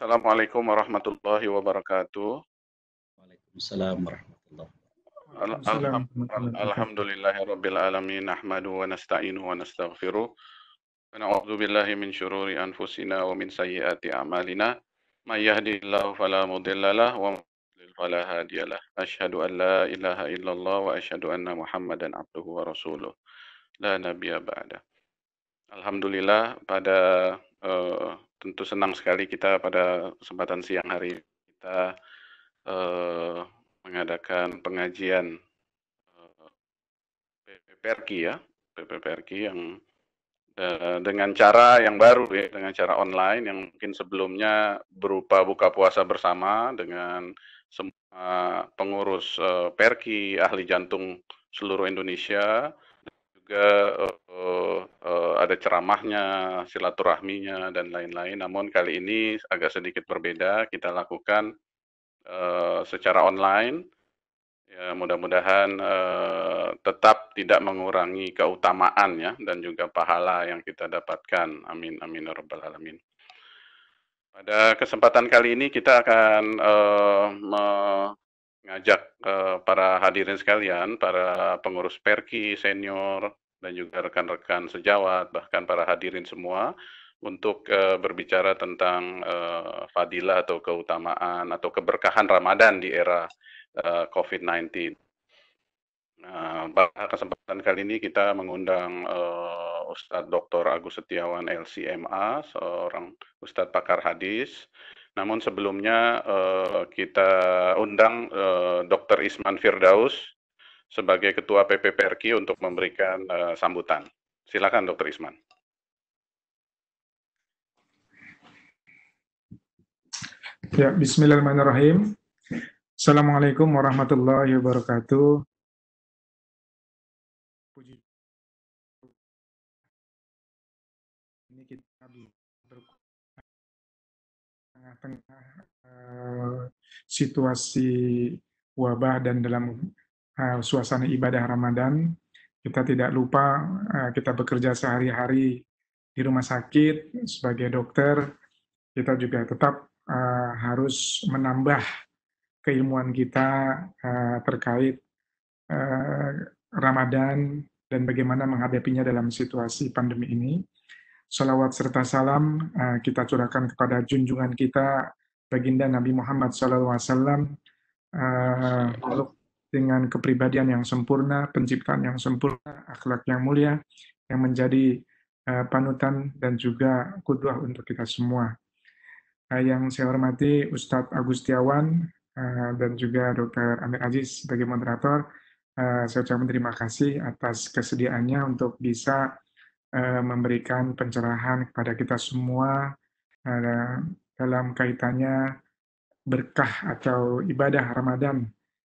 Assalamualaikum warahmatullahi wabarakatuh. Waalaikumsalam warahmatullahi Al Waalaikumsalam alham al warahmatullahi wabarakatuh. alhamdulillahirabbil alamin nahmaduhu wa nasta'inuhu wa nastaghfiruh. Wa na'udzu billahi min syururi anfusina wa min sayyiati a'malina. May yahdihillahu fala mudhillalah wa may yudhlil fala hadiyalah. Asyhadu an la ilaha illallah wa asyhadu anna Muhammadan abduhu wa rasuluh. La nabiyya ba'da. Alhamdulillah tentu senang sekali kita pada kesempatan siang hari ini kita eh, mengadakan pengajian PPPRKI ya, PPPRKI yang dengan cara yang baru ya, dengan cara online yang mungkin sebelumnya berupa buka puasa bersama dengan semua pengurus PERKI, ahli jantung seluruh Indonesia, juga ada ceramahnya, silaturahminya dan lain-lain. Namun kali ini agak sedikit berbeda, kita lakukan secara online. Ya, mudah-mudahan tetap tidak mengurangi keutamaan ya dan juga pahala yang kita dapatkan. Amin amin ya rabbal alamin. Pada kesempatan kali ini kita akan mengajak para hadirin sekalian, para pengurus PERKI senior dan juga rekan-rekan sejawat, bahkan para hadirin semua untuk berbicara tentang fadilah atau keutamaan atau keberkahan Ramadan di era COVID-19. Nah, pada kesempatan kali ini kita mengundang Ustadz Dr. Agus Setiawan LCMA, seorang Ustadz pakar hadis. Namun sebelumnya kita undang Dr. Isman Firdaus sebagai Ketua PPPRKI untuk memberikan sambutan. Silakan Dr. Isman. Ya, bismillahirrahmanirrahim. Assalamualaikum warahmatullahi wabarakatuh. Puji ini kita tengah-tengah situasi wabah dan dalam suasana ibadah Ramadan, kita tidak lupa kita bekerja sehari-hari di rumah sakit sebagai dokter. Kita juga tetap harus menambah keilmuan kita terkait Ramadan dan bagaimana menghadapinya dalam situasi pandemi ini. Salawat serta salam kita curahkan kepada junjungan kita, baginda Nabi Muhammad SAW, makhluk dengan kepribadian yang sempurna, penciptaan yang sempurna, akhlak yang mulia, yang menjadi panutan dan juga qudwah untuk kita semua. Yang saya hormati Ustadz Agus Setiawan dan juga Dr. Amir Aziz sebagai moderator. Saya ucapkan terima kasih atas kesediaannya untuk bisa memberikan pencerahan kepada kita semua dalam kaitannya berkah atau ibadah Ramadan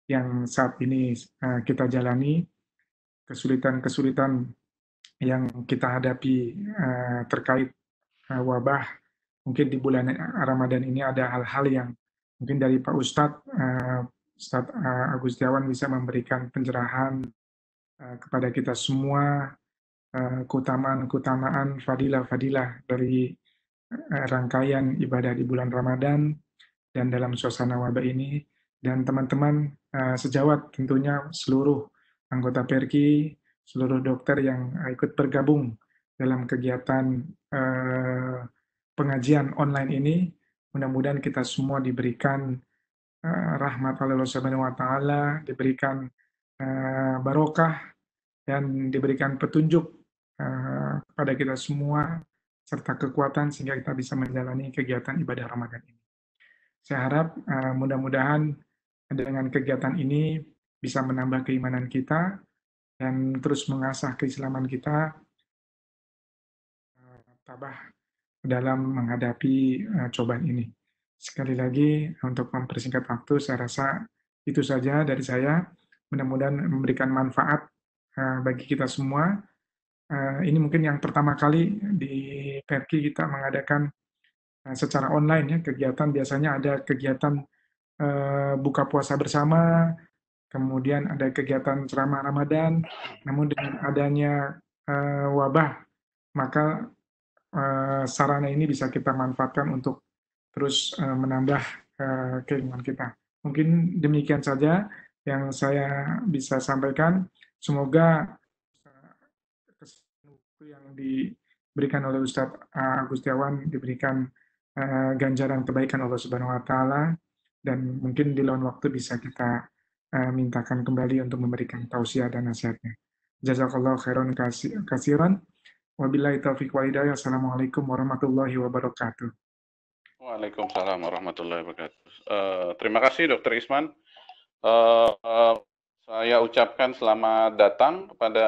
yang saat ini kita jalani, kesulitan-kesulitan yang kita hadapi terkait wabah. Mungkin di bulan Ramadan ini ada hal-hal yang mungkin dari Pak Ustadz Agus Setiawan bisa memberikan pencerahan kepada kita semua, keutamaan-keutamaan, fadilah-fadilah dari rangkaian ibadah di bulan Ramadan dan dalam suasana wabah ini. Dan teman-teman sejawat tentunya seluruh anggota PERKI, seluruh dokter yang ikut bergabung dalam kegiatan pengajian online ini, mudah-mudahan kita semua diberikan rahmat Allah Subhanahu wa taala, diberikan barokah dan diberikan petunjuk kepada kita semua serta kekuatan sehingga kita bisa menjalani kegiatan ibadah Ramadan ini. Saya harap mudah-mudahan dengan kegiatan ini bisa menambah keimanan kita dan terus mengasah keislaman kita tabah dalam menghadapi cobaan ini. Sekali lagi, untuk mempersingkat waktu, saya rasa itu saja dari saya. Mudah-mudahan memberikan manfaat bagi kita semua. Ini mungkin yang pertama kali di PERKI kita mengadakan secara online ya, kegiatan. Biasanya ada kegiatan buka puasa bersama, kemudian ada kegiatan ceramah Ramadan, namun dengan adanya wabah, maka sarana ini bisa kita manfaatkan untuk terus menambah keimanan kita. Mungkin demikian saja yang saya bisa sampaikan. Semoga kesempatan yang diberikan oleh Ustadz Agustiawan diberikan ganjaran kebaikan Allah Subhanahu wa taala, dan mungkin di lain waktu bisa kita mintakan kembali untuk memberikan tausiah dan nasihatnya. Jazakallahu khairan kasiran. Wabillahi taufiq wal hidayah. Assalamualaikum warahmatullahi wabarakatuh. Waalaikumsalam warahmatullahi wabarakatuh. Terima kasih Dr. Isman. Saya ucapkan selamat datang kepada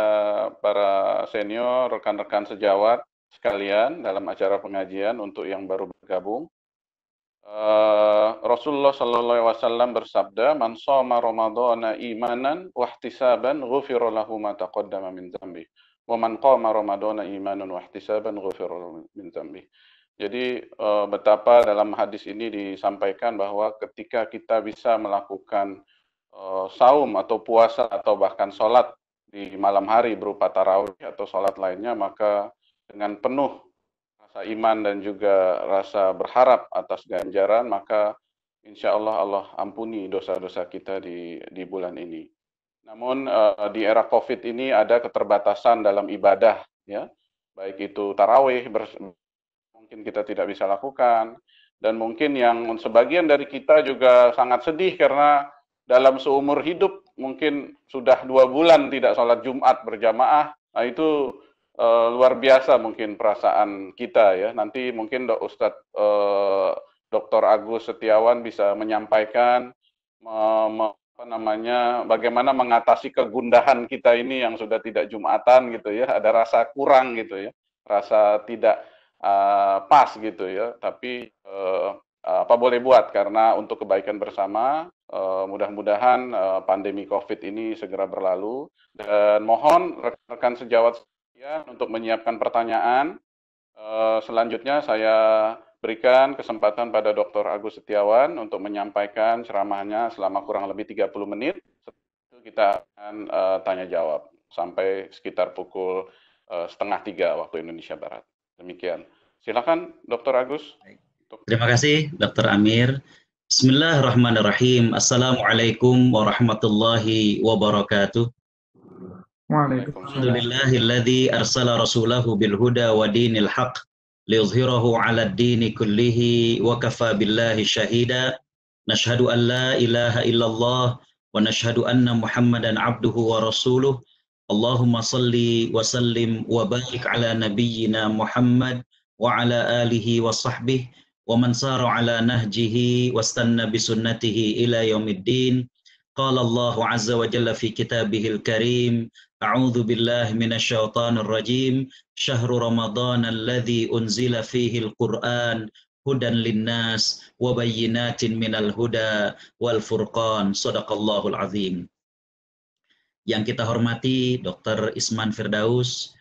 para senior, rekan-rekan sejawat sekalian dalam acara pengajian untuk yang baru bergabung. Rasulullah Sallallahu Alaihi Wasallam bersabda, "Man shoma Ramadhana imanan wahtisaban, ghufira lahu ma taqaddama min dzambi. Wa man qama Ramadhana imanan wahtisaban, ghufira lahu min dzambi." Jadi betapa dalam hadis ini disampaikan bahwa ketika kita bisa melakukan saum atau puasa atau bahkan sholat di malam hari berupa tarawih atau sholat lainnya, maka dengan penuh rasa iman dan juga rasa berharap atas ganjaran, maka insya Allah Allah ampuni dosa-dosa kita di bulan ini. Namun di era COVID ini ada keterbatasan dalam ibadah, ya, baik itu tarawih mungkin kita tidak bisa lakukan, dan mungkin yang sebagian dari kita juga sangat sedih karena dalam seumur hidup mungkin sudah 2 bulan tidak sholat Jumat berjamaah. Nah itu luar biasa mungkin perasaan kita, ya. Nanti mungkin Ustadz Dr. Agus Setiawan bisa menyampaikan bagaimana mengatasi kegundahan kita ini yang sudah tidak Jumatan gitu, ya. Ada rasa kurang gitu, ya, rasa tidak pas gitu, ya. Tapi apa boleh buat, karena untuk kebaikan bersama, mudah-mudahan pandemi COVID ini segera berlalu, dan mohon rekan-rekan sejawat sekalian untuk menyiapkan pertanyaan. Selanjutnya saya berikan kesempatan pada Dr. Agus Setiawan untuk menyampaikan ceramahnya selama kurang lebih 30 menit. Setelah itu kita akan tanya jawab sampai sekitar pukul 2:30 waktu Indonesia Barat. Demikian. Silakan Dr. Agus. Terima kasih Dr. Amir. Bismillahirrahmanirrahim. Assalamualaikum warahmatullahi wabarakatuh. Waalaikumsalam. Alhamdulillahilladzi arsala rasulahu bil huda wa dinil haq liyuzhirahu 'alad dini kullihi wa kafa billahi syahida. Nashhadu an la ilaha illallah wa nashhadu anna Muhammadan abduhu wa rasuluh. Allahumma salli wa sallim wa barik ala nabiyyina Muhammad wa ala alihi wa sahbihi wa man sara ala nahjihi wastanna bisunnatihi ila yaumiddin. Qala Allahu azza wa jalla fi kitabihil karim, a'udzu billahi minasyaitonir rajim, syahrul ramadan alladzi unzila fihi al-Qur'an hudan linnas wa bayyinatin minal huda wal furqan. Shadaqallahul azim. Yang kita hormati Dr. Isman Firdaus,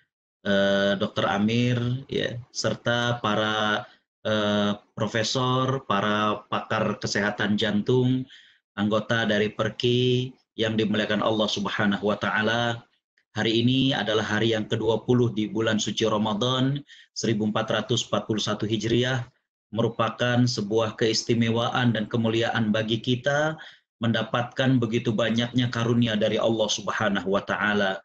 Dr. Amir, ya, serta para profesor, para pakar kesehatan jantung, anggota dari Perki yang dimuliakan Allah Subhanahu wa taala. Hari ini adalah hari yang ke-20 di bulan suci Ramadan 1441 Hijriah, merupakan sebuah keistimewaan dan kemuliaan bagi kita mendapatkan begitu banyaknya karunia dari Allah Subhanahu wa taala.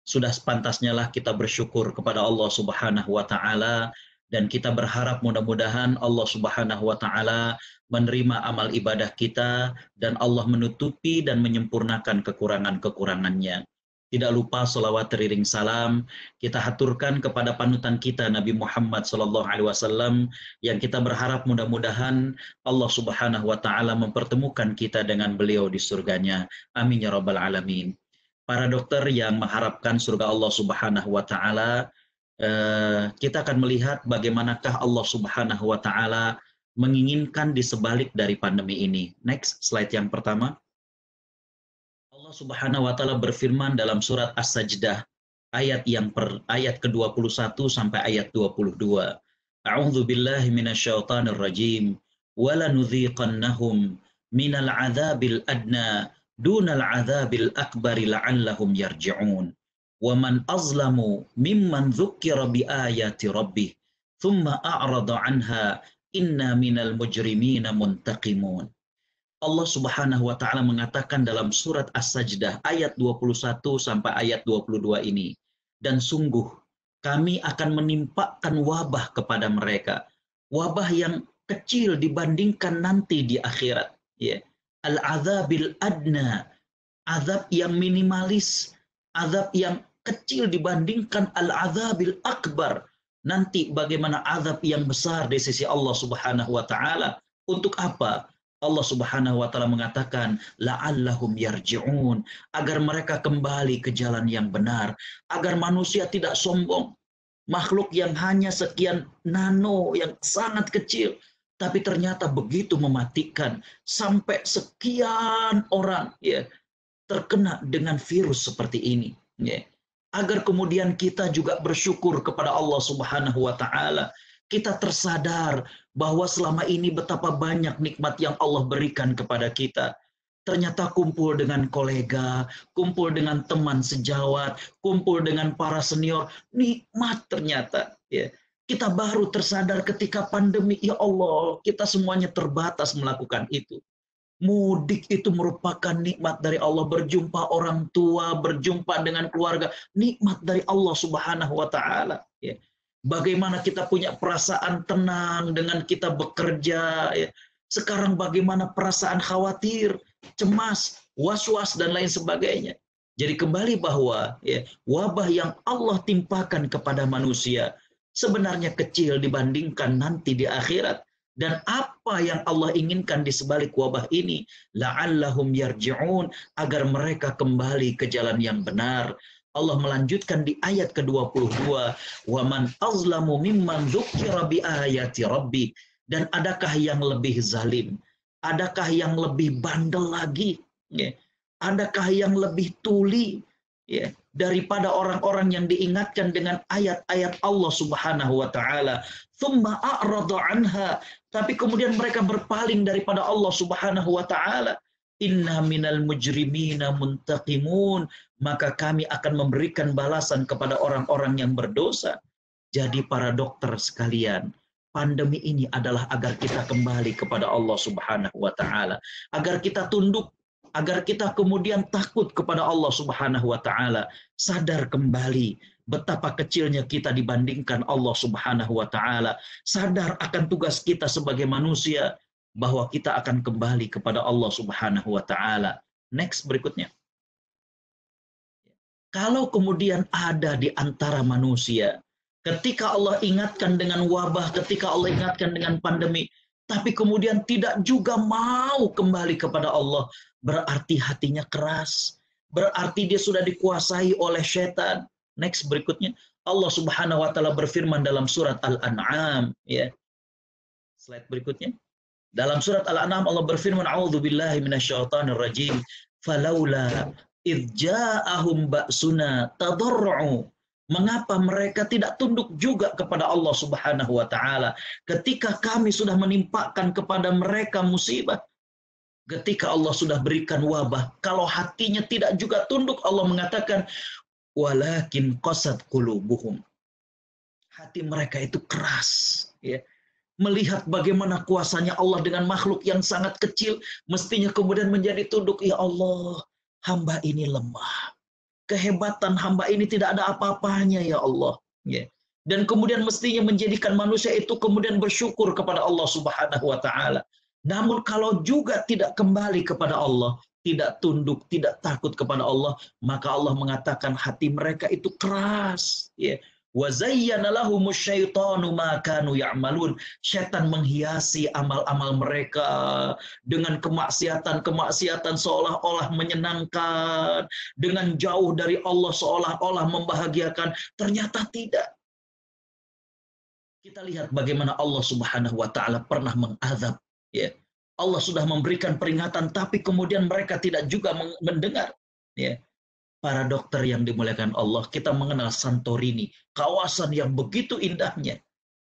Sudah sepantasnya lah kita bersyukur kepada Allah Subhanahu wa taala, dan kita berharap mudah-mudahan Allah Subhanahu wa taala menerima amal ibadah kita dan Allah menutupi dan menyempurnakan kekurangan-kekurangannya. Tidak lupa selawat teriring salam kita haturkan kepada panutan kita Nabi Muhammad SAW, yang kita berharap mudah-mudahan Allah Subhanahu wa taala mempertemukan kita dengan beliau di surganya. Amin ya rabbal alamin. Para dokter yang mengharapkan surga Allah Subhanahu wa taala, kita akan melihat bagaimanakah Allah Subhanahu wa taala menginginkan di sebalik dari pandemi ini. Next, slide yang pertama. Allah Subhanahu wa taala berfirman dalam surat As-Sajdah ayat ke-21 sampai ayat 22. A'udzu billahi minasyaitonir rajim. Wa lanudhiqannahum minal 'adzabil adna dunal 'adzabil akbari la'allahum yarji'un. Wa man azlamu mimman dzukkira bi ayati rabbih thumma a'rada 'anha Inna minal mujrimina muntaqimun. Allah Subhanahu wa taala mengatakan dalam surat As-Sajdah ayat 21 sampai ayat 22 ini, dan sungguh kami akan menimpakan wabah kepada mereka, wabah yang kecil dibandingkan nanti di akhirat, ya. Al-adzabil adna, azab yang minimalis, azab yang kecil dibandingkan al-adzabil akbar, nanti bagaimana azab yang besar di sisi Allah Subhanahu wa taala. Untuk apa? Allah Subhanahu wa taala mengatakan la'allahum yarji'un, agar mereka kembali ke jalan yang benar, agar manusia tidak sombong. Makhluk yang hanya sekian nano, yang sangat kecil, tapi ternyata begitu mematikan, sampai sekian orang ya terkena dengan virus seperti ini, ya. Agar kemudian kita juga bersyukur kepada Allah Subhanahu wa taala. Kita tersadar bahwa selama ini betapa banyak nikmat yang Allah berikan kepada kita. Ternyata kumpul dengan kolega, kumpul dengan teman sejawat, kumpul dengan para senior, nikmat ternyata, ya. Kita baru tersadar ketika pandemi, ya Allah, kita semuanya terbatas melakukan itu. Mudik itu merupakan nikmat dari Allah, berjumpa orang tua, berjumpa dengan keluarga, nikmat dari Allah Subhanahu wa taala, ya. Bagaimana kita punya perasaan tenang dengan kita bekerja, ya. Sekarang bagaimana perasaan khawatir, cemas, was-was dan lain sebagainya. Jadi kembali bahwa ya, wabah yang Allah timpakan kepada manusia sebenarnya kecil dibandingkan nanti di akhirat. Dan apa yang Allah inginkan di sebalik wabah ini, la'allahum yarji'un, agar mereka kembali ke jalan yang benar. Allah melanjutkan di ayat ke-22, wa man azlamu mimman dzukira bi ayati rabbi, dan adakah yang lebih zalim, adakah yang lebih bandel lagi, ya, adakah yang lebih tuli, ya, daripada orang-orang yang diingatkan dengan ayat-ayat Allah Subhanahu wa taala, tsumma a'rada anha, tapi kemudian mereka berpaling daripada Allah Subhanahu wa taala. Inna minal mujrimina muntaqimun, maka kami akan memberikan balasan kepada orang-orang yang berdosa. Jadi para dokter sekalian, pandemi ini adalah agar kita kembali kepada Allah Subhanahu wa taala, agar kita tunduk, agar kita kemudian takut kepada Allah Subhanahu wa taala, sadar kembali betapa kecilnya kita dibandingkan Allah Subhanahu wa taala, sadar akan tugas kita sebagai manusia, bahwa kita akan kembali kepada Allah Subhanahu wa taala. Next berikutnya. Kalau kemudian ada di antara manusia, ketika Allah ingatkan dengan wabah, ketika Allah ingatkan dengan pandemi, tapi kemudian tidak juga mau kembali kepada Allah, berarti hatinya keras, berarti dia sudah dikuasai oleh setan. Next berikutnya, Allah Subhanahu wa taala berfirman dalam surat Al-An'am, ya. Slide berikutnya. Dalam surat Al-An'am Allah berfirman, a'udzubillahi minasyaitonir rajim, falaula idz ja'ahum ba'suna tadarru'u, mengapa mereka tidak tunduk juga kepada Allah Subhanahu wa taala ketika kami sudah menimpakan kepada mereka musibah, ketika Allah sudah berikan wabah, kalau hatinya tidak juga tunduk, Allah mengatakan walakin qasat qulubuhum, hati mereka itu keras, ya. Melihat bagaimana kuasanya Allah dengan makhluk yang sangat kecil, mestinya kemudian menjadi tunduk, ya Allah, hamba ini lemah, kehebatan hamba ini tidak ada apa-apanya, ya Allah, ya. Dan kemudian mestinya menjadikan manusia itu kemudian bersyukur kepada Allah Subhanahu wa taala. Namun kalau juga tidak kembali kepada Allah, tidak tunduk, tidak takut kepada Allah, maka Allah mengatakan hati mereka itu keras, ya. Wa zayyana lahumus syaitanu ma kanu ya'malun, setan menghiasi amal-amal mereka dengan kemaksiatan-kemaksiatan seolah-olah menyenangkan, dengan jauh dari Allah seolah-olah membahagiakan, ternyata tidak. Kita lihat bagaimana Allah Subhanahu wa taala pernah mengazab, ya. Allah sudah memberikan peringatan tapi kemudian mereka tidak juga mendengar, ya. Para dokter yang dimuliakan Allah, kita mengenal Santorini, kawasan yang begitu indahnya.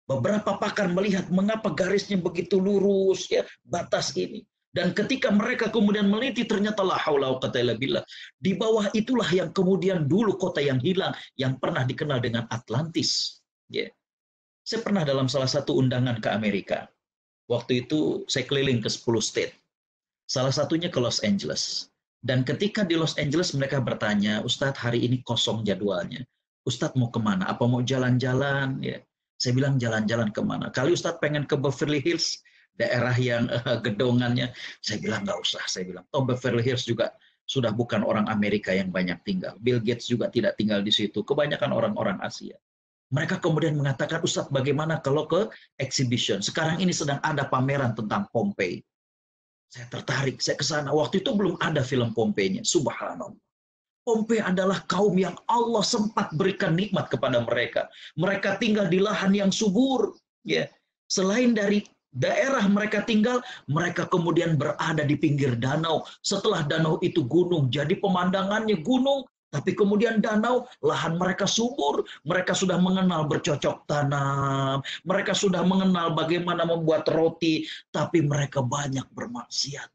Beberapa pakar melihat mengapa garisnya begitu lurus, ya, batas ini. Dan ketika mereka kemudian meneliti, ternyata la haula wa quwwata illa billah. Di bawah itulah yang kemudian dulu kota yang hilang, yang pernah dikenal dengan Atlantis. Ya. Saya pernah dalam salah satu undangan ke Amerika. Waktu itu saya keliling ke 10 state. Salah satunya ke Los Angeles. Dan ketika di Los Angeles mereka bertanya, Ustadz hari ini kosong jadwalnya. Ustadz mau kemana? Apa mau jalan-jalan? Ya. Saya bilang jalan-jalan kemana? Kali Ustadz pengen ke Beverly Hills, daerah yang gedongannya. Saya bilang nggak usah. Saya bilang, oh Beverly Hills juga sudah bukan orang Amerika yang banyak tinggal. Bill Gates juga tidak tinggal di situ. Kebanyakan orang-orang Asia. Mereka kemudian mengatakan, Ustadz bagaimana kalau ke exhibition? Sekarang ini sedang ada pameran tentang Pompei. Saya tertarik, saya ke sana. Waktu itu belum ada film Pompei-nya. Subhanallah. Pompei adalah kaum yang Allah sempat berikan nikmat kepada mereka. Mereka tinggal di lahan yang subur. Ya. Selain dari daerah mereka tinggal, mereka kemudian berada di pinggir danau. Setelah danau itu gunung, jadi pemandangannya gunung, tapi kemudian danau, lahan mereka subur, mereka sudah mengenal bercocok tanam, mereka sudah mengenal bagaimana membuat roti, tapi mereka banyak bermaksiat.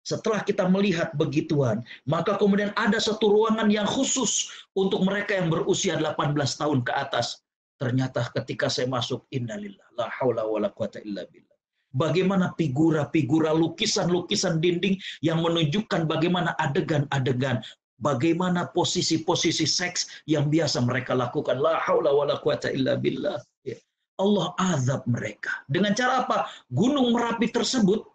Setelah kita melihat begituan, maka kemudian ada satu ruangan yang khusus untuk mereka yang berusia 18 tahun ke atas. Ternyata ketika saya masuk, innalillah, la haula wala quwata illa billah. Bagaimana figura-figura, lukisan-lukisan dinding yang menunjukkan bagaimana adegan-adegan, bagaimana posisi-posisi seks yang biasa mereka lakukan. La haula wala quwata illa billah. Allah azab mereka. Dengan cara apa? Gunung Merapi tersebut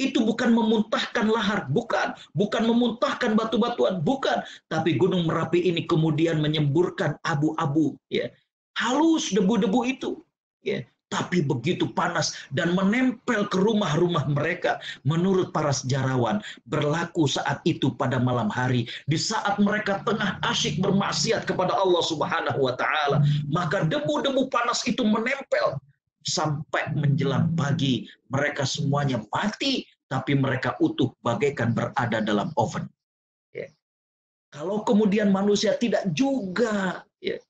itu bukan memuntahkan lahar, bukan memuntahkan batu-batuan, bukan. Tapi Gunung Merapi ini kemudian menyemburkan abu-abu, ya. Halus debu-debu itu, ya. Tapi begitu panas dan menempel ke rumah-rumah mereka. Menurut para sejarawan, berlaku saat itu pada malam hari. Di saat mereka tengah asyik bermaksiat kepada Allah Subhanahu wa Ta'ala, maka debu-debu panas itu menempel. Sampai menjelang pagi, mereka semuanya mati, tapi mereka utuh bagaikan berada dalam oven. Ya. Kalau kemudian manusia tidak juga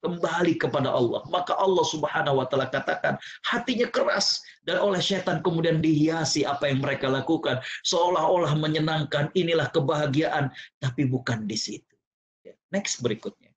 kembali kepada Allah, maka Allah Subhanahu wa Ta'ala katakan hatinya keras, dan oleh setan kemudian dihiasi apa yang mereka lakukan, seolah-olah menyenangkan, inilah kebahagiaan, tapi bukan di situ. Next berikutnya.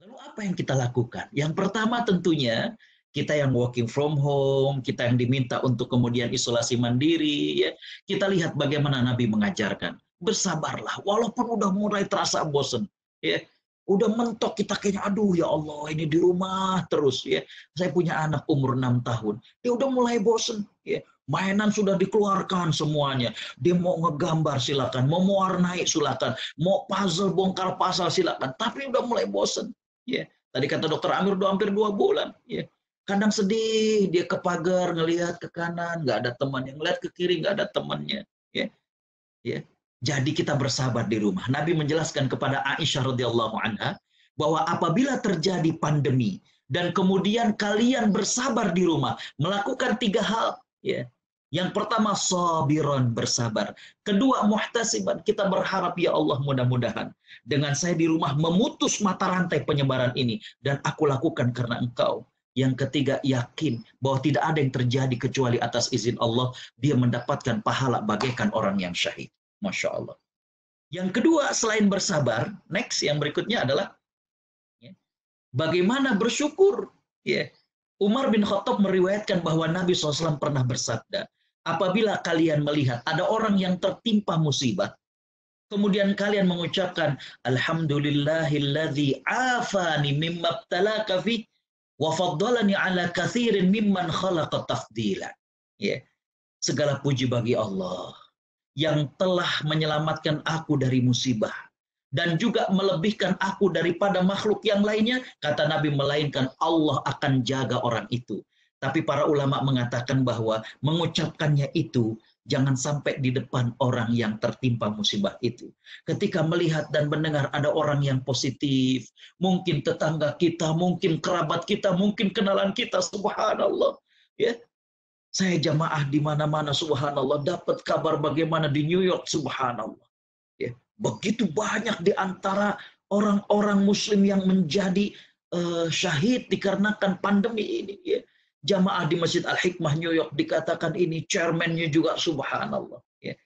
Lalu apa yang kita lakukan? Yang pertama tentunya kita yang working from home, kita yang diminta untuk kemudian isolasi mandiri, ya. Kita lihat bagaimana Nabi mengajarkan. Bersabarlah, walaupun udah mulai terasa bosan, ya. Udah mentok kita kayaknya, aduh ya Allah, ini di rumah terus, ya. Saya punya anak umur 6 tahun, dia udah mulai bosan, ya. Mainan sudah dikeluarkan semuanya. Dia mau ngegambar silakan, mau mewarnai silakan, mau puzzle bongkar pasal silakan, tapi udah mulai bosan, ya. Tadi kata dokter Amir udah hampir 2 bulan, ya. Kadang sedih, dia ke pagar, ngelihat ke kanan, nggak ada teman, yang ngelihat ke kiri, nggak ada temannya. Ya. Ya. Jadi kita bersabar di rumah. Nabi menjelaskan kepada Aisyah radhiyallahu anha bahwa apabila terjadi pandemi dan kemudian kalian bersabar di rumah, melakukan 3 hal. Ya. Yang pertama, sabiron, bersabar. Kedua, muhtasiban, kita berharap ya Allah mudah-mudahan dengan saya di rumah memutus mata rantai penyebaran ini, dan aku lakukan karena Engkau. Yang ketiga, yakin bahwa tidak ada yang terjadi kecuali atas izin Allah. Dia mendapatkan pahala bagaikan orang yang syahid. Masya Allah. Yang kedua, selain bersabar, next yang berikutnya adalah bagaimana bersyukur. Umar bin Khattab meriwayatkan bahwa Nabi SAW pernah bersabda, apabila kalian melihat ada orang yang tertimpa musibah, kemudian kalian mengucapkan, Alhamdulillahilladzi afani mimma ibtalaka fi wa faddalani ala katsirin mimman khalaqa tafdila. Ya. Segala puji bagi Allah yang telah menyelamatkan aku dari musibah dan juga melebihkan aku daripada makhluk yang lainnya, kata Nabi, melainkan Allah akan jaga orang itu. Tapi para ulama mengatakan bahwa mengucapkannya itu jangan sampai di depan orang yang tertimpa musibah itu. Ketika melihat dan mendengar ada orang yang positif, mungkin tetangga kita, mungkin kerabat kita, mungkin kenalan kita, subhanallah. Ya. Saya jamaah di mana-mana, subhanallah, dapat kabar bagaimana di New York, subhanallah. Ya. Begitu banyak di antara orang-orang muslim yang menjadi syahid dikarenakan pandemi ini. Ya. Jamaah di Masjid Al-Hikmah New York dikatakan ini, chairman-nya juga subhanallah. Ya.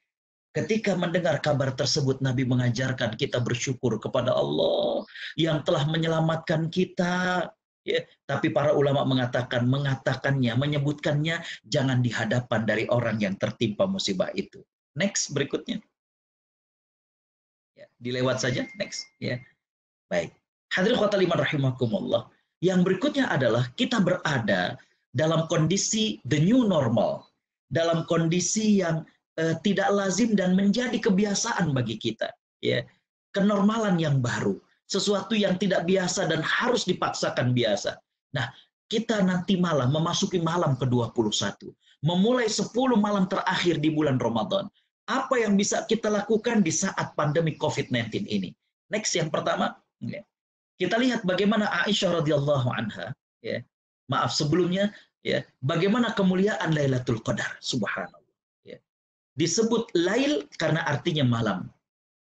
Ketika mendengar kabar tersebut, Nabi mengajarkan kita bersyukur kepada Allah yang telah menyelamatkan kita Ya, tapi para ulama menyebutkannya jangan di hadapan dari orang yang tertimpa musibah itu. Next berikutnya. Ya, dilewat saja. Next. Ya, baik. Hadirin khotul iman rahimakumullah. Yang berikutnya adalah kita berada dalam kondisi the new normal, dalam kondisi yang tidak lazim dan menjadi kebiasaan bagi kita. Ya, kenormalan yang baru. Sesuatu yang tidak biasa dan harus dipaksakan biasa. Nah, kita nanti malam memasuki malam ke-21. Memulai 10 malam terakhir di bulan Ramadan. Apa yang bisa kita lakukan di saat pandemi COVID-19 ini? Next, yang pertama, ya, kita lihat bagaimana Aisyah radhiyallahu anha, ya, maaf sebelumnya, ya, bagaimana kemuliaan Lailatul Qadar, subhanallah. Ya. Disebut lail karena artinya malam.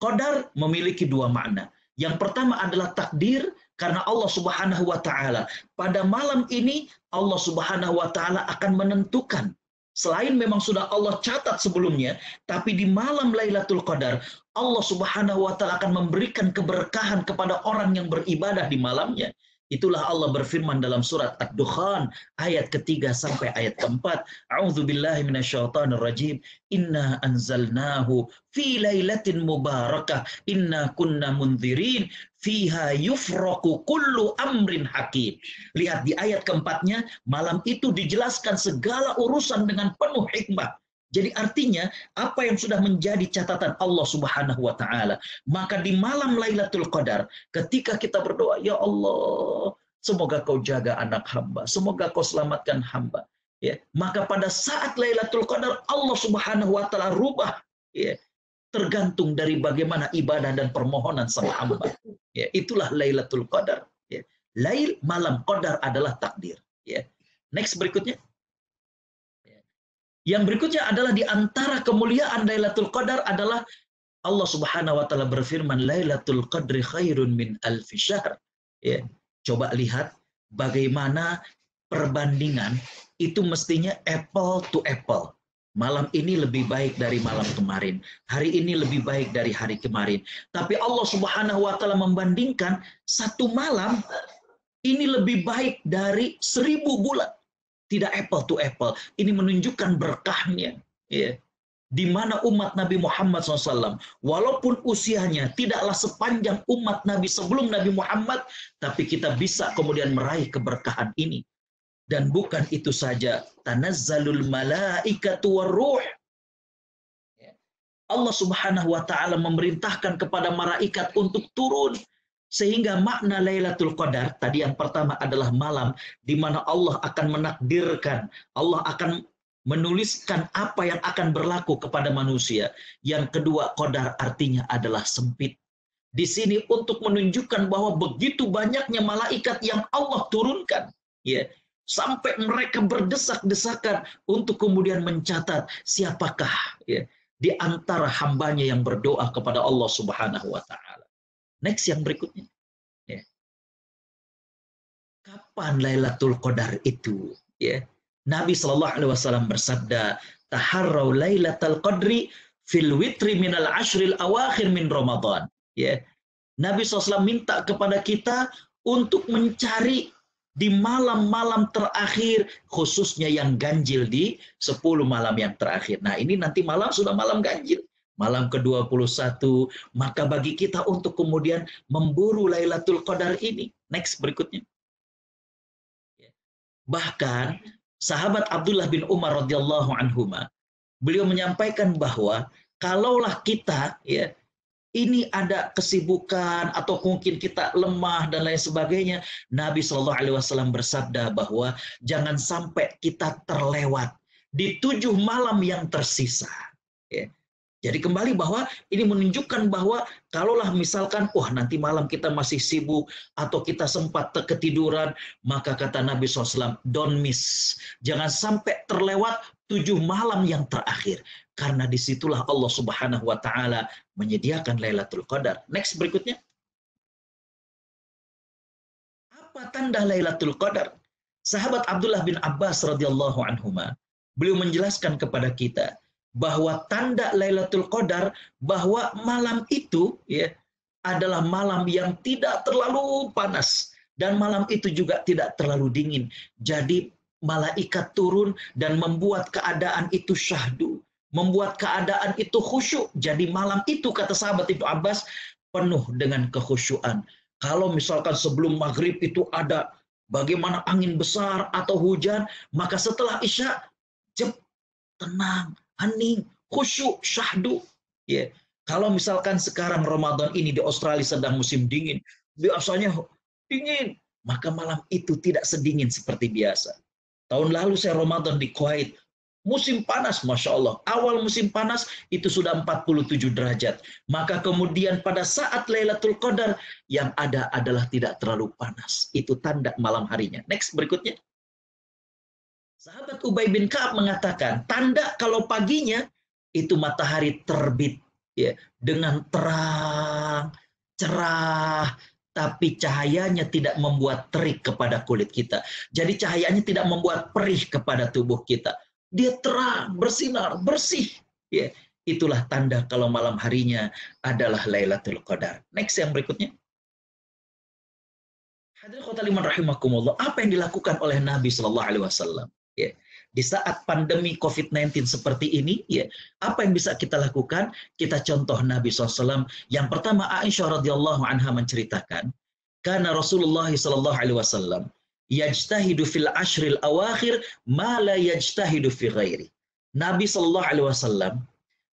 Qadar memiliki dua makna. Yang pertama adalah takdir, karena Allah Subhanahu wa Ta'ala pada malam ini Allah Subhanahu wa Ta'ala akan menentukan, selain memang sudah Allah catat sebelumnya, tapi di malam Lailatul Qadar Allah Subhanahu wa Ta'ala akan memberikan keberkahan kepada orang yang beribadah di malamnya. Itulah Allah berfirman dalam surat Ad-Dukhan ayat ketiga sampai ayat keempat. A'udzubillahi minasyaitonirrajim. Inna anzalnahu fi lailatin mubarakah. Inna kunna mundzirin. Fiha yufraku kullu amrin hakim. Lihat di ayat keempatnya, malam itu dijelaskan segala urusan dengan penuh hikmah. Jadi artinya apa yang sudah menjadi catatan Allah Subhanahu wa Ta'ala, maka di malam Lailatul Qadar ketika kita berdoa, ya Allah, semoga kau jaga anak hamba, semoga kau selamatkan hamba, ya, maka pada saat Lailatul Qadar Allah Subhanahu wa Ta'ala rubah, ya, tergantung dari bagaimana ibadah dan permohonan sang hamba, ya, itulah Lailatul Qadar, ya. Lail, malam, Qadar adalah takdir, ya. Next berikutnya. Yang berikutnya adalah di antara kemuliaan Lailatul Qadar adalah Allah Subhanahu wa Ta'ala berfirman, Lailatul Qadri khairun min alfi syahr. Ya, coba lihat bagaimana perbandingan itu mestinya apple to apple. Malam ini lebih baik dari malam kemarin. Hari ini lebih baik dari hari kemarin. Tapi Allah Subhanahu wa Ta'ala membandingkan satu malam ini lebih baik dari 1000 bulan. Tidak apple to apple. Ini menunjukkan berkahnya. Ya. Di mana umat Nabi Muhammad SAW, walaupun usianya tidaklah sepanjang umat Nabi sebelum Nabi Muhammad, tapi kita bisa kemudian meraih keberkahan ini. Dan bukan itu saja, tanazzalul malaikatu warruh. Ya. Allah Subhanahu wa Ta'ala memerintahkan kepada malaikat untuk turun. Sehingga makna Lailatul Qadar, tadi yang pertama adalah malam, di mana Allah akan menakdirkan, Allah akan menuliskan apa yang akan berlaku kepada manusia. Yang kedua, Qadar artinya adalah sempit. Di sini untuk menunjukkan bahwa begitu banyaknya malaikat yang Allah turunkan, ya, sampai mereka berdesak-desakan untuk kemudian mencatat siapakah, ya, di antara hambanya yang berdoa kepada Allah Subhanahu wa Ta'ala. Next yang berikutnya. Ya. Kapan Lailatul Qadar itu? Ya. Nabi SAW bersabda, taharrau Lailatul Qadri fil witri minal ashril awakhir min Ramadan. Ya. Nabi SAW minta kepada kita untuk mencari di malam-malam terakhir, khususnya yang ganjil di 10 malam yang terakhir. Nah ini nanti malam sudah malam ganjil. Malam ke-21, maka bagi kita untuk kemudian memburu Lailatul Qadar ini. Next berikutnya. Bahkan sahabat Abdullah bin Umar radhiyallahu anhuma, beliau menyampaikan bahwa kalaulah kita, ya, ini ada kesibukan atau mungkin kita lemah dan lain sebagainya, Nabi SAW bersabda bahwa jangan sampai kita terlewat di 7 malam yang tersisa. Ya. Jadi kembali bahwa ini menunjukkan bahwa kalaulah misalkan, nanti malam kita masih sibuk atau kita sempat ketiduran, maka kata Nabi SAW, don't miss. Jangan sampai terlewat 7 malam yang terakhir. Karena disitulah Allah Subhanahu wa Ta'ala menyediakan Lailatul Qadar. Next berikutnya. Apa tanda Lailatul Qadar? Sahabat Abdullah bin Abbas radhiyallahu anhuma, beliau menjelaskan kepada kita bahwa tanda Lailatul Qadar bahwa malam itu, ya, adalah malam yang tidak terlalu panas Dan malam itu juga tidak terlalu dingin. Jadi malaikat turun dan membuat keadaan itu syahdu. Membuat keadaan itu khusyuk. Jadi malam itu, kata sahabat Ibnu Abbas, penuh dengan kekhusyuan. Kalau misalkan sebelum maghrib itu ada bagaimana angin besar atau hujan, maka setelah isya, tenang, hening, khusyuk, syahdu. Ya. Kalau misalkan sekarang Ramadan ini di Australia sedang musim dingin, biasanya dingin, maka malam itu tidak sedingin seperti biasa. Tahun lalu saya Ramadan di Kuwait, musim panas, Masya Allah. Awal musim panas itu sudah 47 derajat. Maka kemudian pada saat Lailatul Qadar, yang ada adalah tidak terlalu panas. Itu tanda malam harinya. Next, berikutnya. Sahabat Ubay bin Ka'ab mengatakan, tanda kalau paginya itu matahari terbit ya, dengan terang, cerah, tapi cahayanya tidak membuat terik kepada kulit kita. Jadi cahayanya tidak membuat perih kepada tubuh kita. Dia terang, bersinar, bersih. Ya, itulah tanda kalau malam harinya adalah Lailatul Qadar. Next yang berikutnya. Hadirin khotimah rahimakumullah, apa yang dilakukan oleh Nabi Shallallahu Alaihi Wasallam? Ya, di saat pandemi COVID-19 seperti ini, ya, apa yang bisa kita lakukan? Kita contoh Nabi SAW. Yang pertama, Aisyah radhiyallahu anha menceritakan, karena Rasulullah sallallahu alaihi wasallam yajtahidu fil ashril awakhir ma la yajtahidu fi ghairi. Nabi sallallahu alaihi wasallam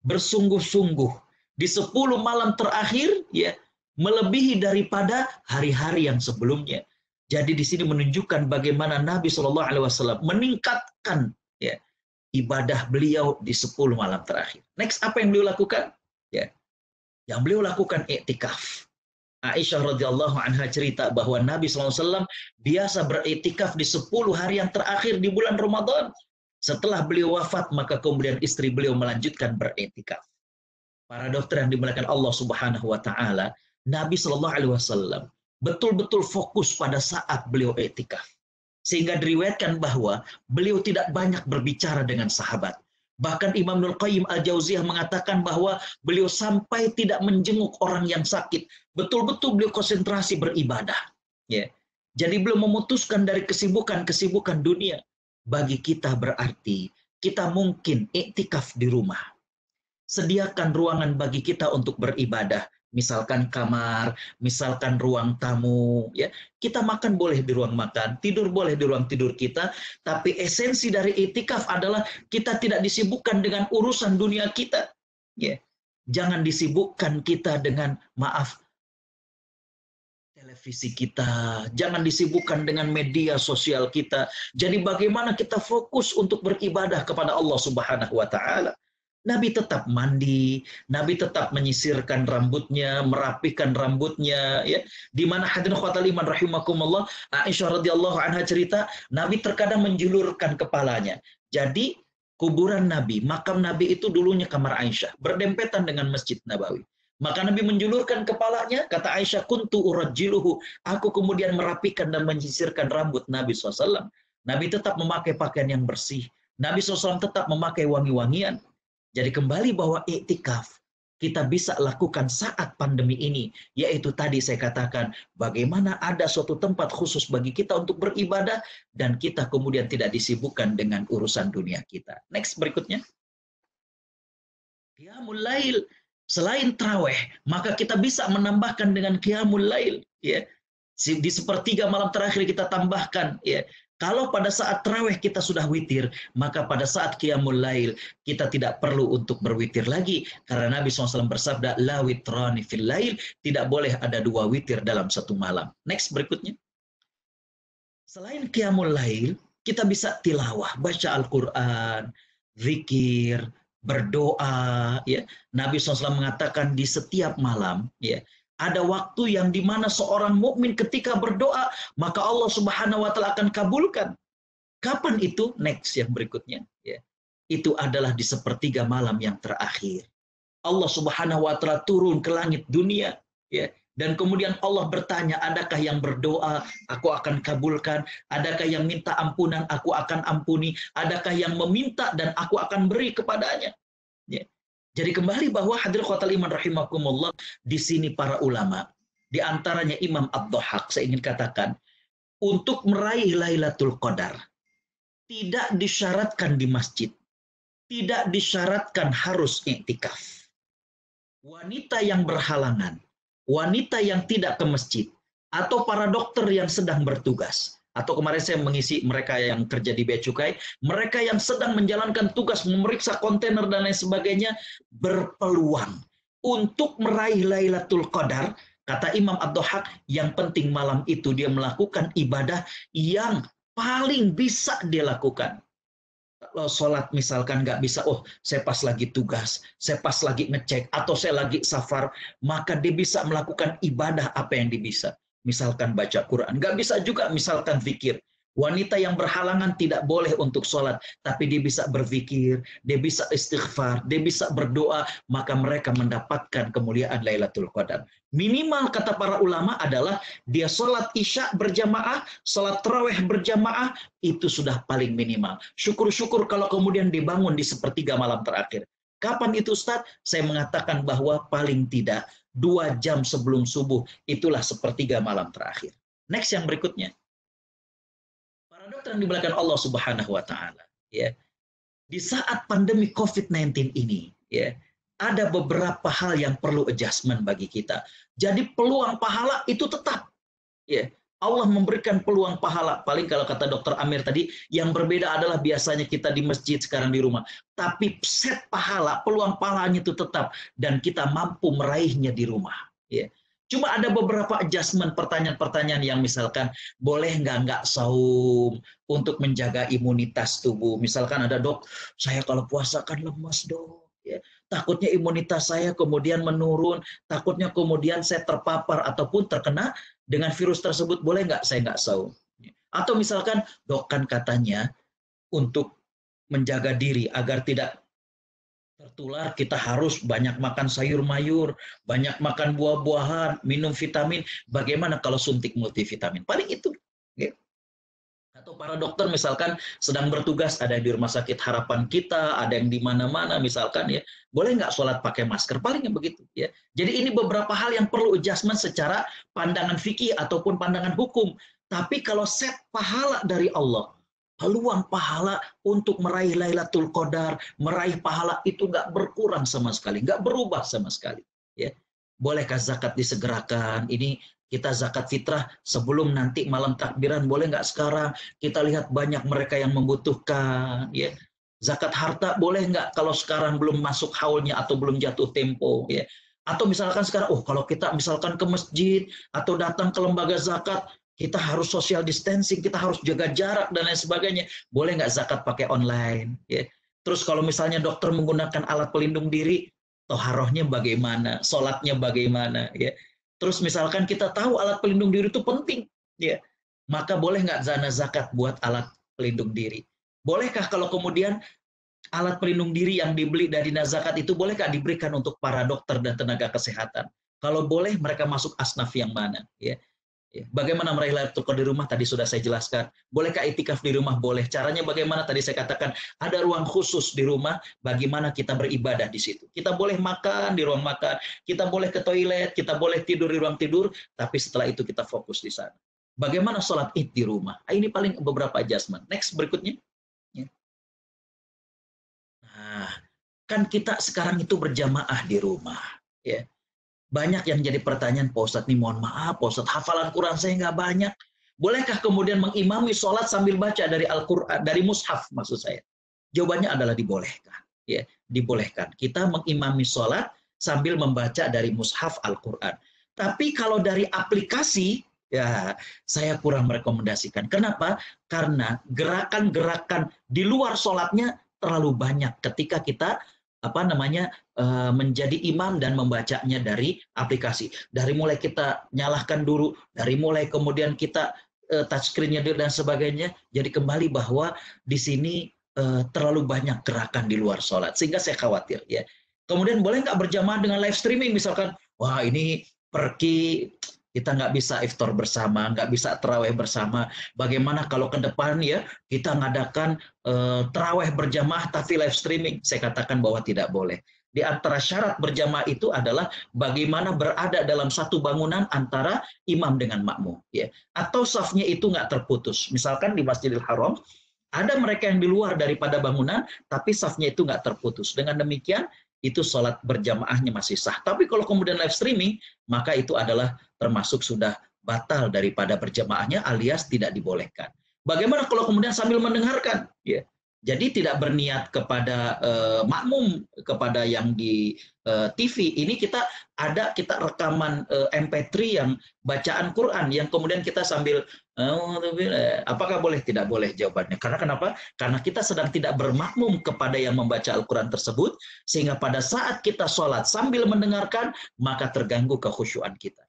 bersungguh-sungguh di 10 malam terakhir ya, melebihi daripada hari-hari yang sebelumnya. Jadi di sini menunjukkan bagaimana Nabi sallallahu alaihi wasallam meningkatkan ya ibadah beliau di 10 malam terakhir. Next, apa yang beliau lakukan? Ya. Yang beliau lakukan iktikaf. Aisyah radhiyallahu anha cerita bahwa Nabi SAW biasa beriktikaf di 10 hari yang terakhir di bulan Ramadan. Setelah beliau wafat, maka kemudian istri beliau melanjutkan beriktikaf. Para dokter yang dimuliakan Allah Subhanahu wa taala, Nabi SAW betul-betul fokus pada saat beliau iktikaf. Sehingga diriwayatkan bahwa beliau tidak banyak berbicara dengan sahabat. Bahkan Imam Ibnul Qayyim Al-Jauziyah mengatakan bahwa beliau sampai tidak menjenguk orang yang sakit. Betul-betul beliau konsentrasi beribadah. Ya. Jadi beliau memutuskan dari kesibukan-kesibukan dunia. Bagi kita berarti kita mungkin iktikaf di rumah. Sediakan ruangan bagi kita untuk beribadah. Misalkan kamar, misalkan ruang tamu, ya. Kita makan boleh di ruang makan, tidur boleh di ruang tidur kita, tapi esensi dari iktikaf adalah kita tidak disibukkan dengan urusan dunia kita. Ya. Jangan disibukkan kita dengan, maaf, televisi kita, jangan disibukkan dengan media sosial kita. Jadi bagaimana kita fokus untuk beribadah kepada Allah Subhanahu wa taala. Nabi tetap mandi, Nabi tetap menyisirkan rambutnya, merapikan rambutnya, ya. Di mana hadirin khotimah rahimakumullah, Aisyah radhiyallahu anha cerita, Nabi terkadang menjulurkan kepalanya. Jadi kuburan Nabi, makam Nabi itu dulunya kamar Aisyah, berdempetan dengan Masjid Nabawi. Maka Nabi menjulurkan kepalanya, kata Aisyah, kuntu urajjiluhu, aku kemudian merapikan dan menyisirkan rambut Nabi SAW. Nabi tetap memakai pakaian yang bersih. Nabi SAW tetap memakai wangi-wangian. Jadi kembali bahwa iktikaf kita bisa lakukan saat pandemi ini, yaitu tadi saya katakan bagaimana ada suatu tempat khusus bagi kita untuk beribadah dan kita kemudian tidak disibukkan dengan urusan dunia kita. Next, berikutnya. Qiyamul Lail. Selain tarawih, maka kita bisa menambahkan dengan Qiyamul Lail, ya. Di sepertiga malam terakhir kita tambahkan, ya. Kalau pada saat tarawih kita sudah witir, maka pada saat Qiyamul Lail kita tidak perlu untuk berwitir lagi. Karena Nabi SAW bersabda, la witrani fil lail, tidak boleh ada 2 witir dalam satu malam. Next, berikutnya. Selain Qiyamul Lail, kita bisa tilawah, baca Al-Quran, zikir, berdoa. Ya. Nabi SAW mengatakan di setiap malam, ya, ada waktu yang dimana seorang mukmin ketika berdoa, maka Allah Subhanahu wa taala akan kabulkan. Kapan itu? Next, yang berikutnya. Ya. Itu adalah di sepertiga malam yang terakhir. Allah Subhanahu wa taala turun ke langit dunia. Ya. Dan kemudian Allah bertanya, adakah yang berdoa, aku akan kabulkan. Adakah yang minta ampunan, aku akan ampuni. Adakah yang meminta dan aku akan beri kepadanya. Ya. Jadi kembali bahwa hadirin khotimah rahimakumullah, di sini para ulama, di antaranya Imam Ad-Dhahhak, saya ingin katakan, untuk meraih Lailatul Qadar tidak disyaratkan di masjid, tidak disyaratkan harus iktikaf. Wanita yang berhalangan, wanita yang tidak ke masjid, atau para dokter yang sedang bertugas, atau kemarin saya mengisi mereka yang kerja di Bea Cukai, mereka yang sedang menjalankan tugas memeriksa kontainer dan lain sebagainya, berpeluang untuk meraih Lailatul Qadar. Kata Imam Ad-Dhahhak, yang penting malam itu dia melakukan ibadah yang paling bisa dia lakukan. Kalau sholat misalkan nggak bisa, oh saya pas lagi tugas, saya pas lagi ngecek, atau saya lagi safar, maka dia bisa melakukan ibadah apa yang dia bisa. Misalkan baca Quran, nggak bisa juga misalkan zikir. Wanita yang berhalangan tidak boleh untuk sholat, tapi dia bisa berzikir, dia bisa istighfar, dia bisa berdoa, maka mereka mendapatkan kemuliaan Lailatul Qadar. Minimal kata para ulama adalah dia sholat isya berjamaah, sholat tarawih berjamaah, itu sudah paling minimal. Syukur-syukur kalau kemudian dibangun di sepertiga malam terakhir. Kapan itu Ustaz? Saya mengatakan bahwa paling tidak 2 jam sebelum subuh, itulah sepertiga malam terakhir. Next yang berikutnya. Para dokter yang dimuliakan Allah Subhanahu wa taala, ya. Di saat pandemi COVID-19 ini, ya, ada beberapa hal yang perlu adjustment bagi kita. Jadi peluang pahala itu tetap, ya. Allah memberikan peluang pahala. Paling kalau kata Dr. Amir tadi, yang berbeda adalah biasanya kita di masjid, sekarang di rumah. Tapi set pahala, peluang pahalanya itu tetap, dan kita mampu meraihnya di rumah, ya. Cuma ada beberapa adjustment, pertanyaan-pertanyaan yang misalkan, boleh nggak saum untuk menjaga imunitas tubuh. Misalkan ada, dok, saya kalau puasa kan lemas, dok. Ya, takutnya imunitas saya kemudian menurun, takutnya kemudian saya terpapar ataupun terkena dengan virus tersebut, boleh nggak saya nggak saum? Atau misalkan, dok kan katanya untuk menjaga diri agar tidak tertular, kita harus banyak makan sayur mayur, banyak makan buah-buahan, minum vitamin. Bagaimana kalau suntik multivitamin? Paling itu. Ya. Atau para dokter misalkan sedang bertugas, ada yang di rumah sakit Harapan Kita, ada yang di mana-mana misalkan, ya, boleh nggak sholat pakai masker? Palingnya begitu. Ya. Jadi ini beberapa hal yang perlu adjustment secara pandangan fikih ataupun pandangan hukum. Tapi kalau set pahala dari Allah, peluang pahala untuk meraih Lailatul Qadar, meraih pahala itu nggak berkurang sama sekali, nggak berubah sama sekali. Ya. Bolehkah zakat disegerakan? Ini kita zakat fitrah sebelum nanti malam takbiran, boleh nggak sekarang? Kita lihat banyak mereka yang membutuhkan. Ya. Zakat harta boleh nggak kalau sekarang belum masuk haulnya atau belum jatuh tempo? Ya. Atau misalkan sekarang, oh kalau kita misalkan ke masjid atau datang ke lembaga zakat, kita harus social distancing, kita harus jaga jarak dan lain sebagainya. Boleh nggak zakat pakai online? Ya. Terus kalau misalnya dokter menggunakan alat pelindung diri, toharohnya bagaimana? Sholatnya bagaimana? Ya. Terus misalkan kita tahu alat pelindung diri itu penting, ya. Maka boleh nggak zana zakat buat alat pelindung diri? Bolehkah kalau kemudian alat pelindung diri yang dibeli dari zakat itu bolehkah diberikan untuk para dokter dan tenaga kesehatan? Kalau boleh, mereka masuk asnaf yang mana? Ya. Bagaimana meraih Lailatul Qadar di rumah? Tadi sudah saya jelaskan. Bolehkah itikaf di rumah? Boleh. Caranya bagaimana? Tadi saya katakan ada ruang khusus di rumah. Bagaimana kita beribadah di situ? Kita boleh makan di ruang makan, kita boleh ke toilet, kita boleh tidur di ruang tidur. Tapi setelah itu kita fokus di sana. Bagaimana sholat id di rumah? Ini paling beberapa adjustment. Next berikutnya. Nah, kan kita sekarang itu berjamaah di rumah. Ya. Banyak yang jadi pertanyaan, Pak Ustadz, nih mohon maaf, Pak Ustadz, hafalan Quran saya nggak banyak. Bolehkah kemudian mengimami sholat sambil baca dari Al-Quran, dari mushaf maksud saya? Jawabannya adalah dibolehkan. Ya, dibolehkan. Kita mengimami sholat sambil membaca dari mushaf Al-Quran. Tapi kalau dari aplikasi, ya saya kurang merekomendasikan. Kenapa? Karena gerakan-gerakan di luar sholatnya terlalu banyak ketika kita menjadi imam dan membacanya dari aplikasi. Dari mulai kita nyalakan dulu, dari mulai kemudian kita touchscreen-nya dan sebagainya. Jadi kembali bahwa di sini terlalu banyak gerakan di luar sholat, sehingga saya khawatir. Ya. Kemudian boleh nggak berjamaah dengan live streaming misalkan? Wah ini pergi, kita nggak bisa iftar bersama, nggak bisa terawih bersama. Bagaimana kalau ke depan ya kita ngadakan terawih berjamaah tapi live streaming? Saya katakan bahwa tidak boleh. Di antara syarat berjamaah itu adalah bagaimana berada dalam satu bangunan antara imam dengan makmum, ya. Atau safnya itu nggak terputus. Misalkan di Masjidil Haram ada mereka yang di luar daripada bangunan, tapi safnya itu nggak terputus. Dengan demikian itu sholat berjamaahnya masih sah. Tapi kalau kemudian live streaming, maka itu adalah termasuk sudah batal daripada berjamaahnya alias tidak dibolehkan. Bagaimana kalau kemudian sambil mendengarkan, ya? Jadi tidak berniat kepada makmum, kepada yang di TV. Ini kita rekaman MP3 yang bacaan Quran yang kemudian kita sambil apakah boleh? Tidak boleh jawabannya. Karena kenapa? Karena kita sedang tidak bermakmum kepada yang membaca Al-Quran tersebut, sehingga pada saat kita sholat sambil mendengarkan, maka terganggu kekhusyuan kita.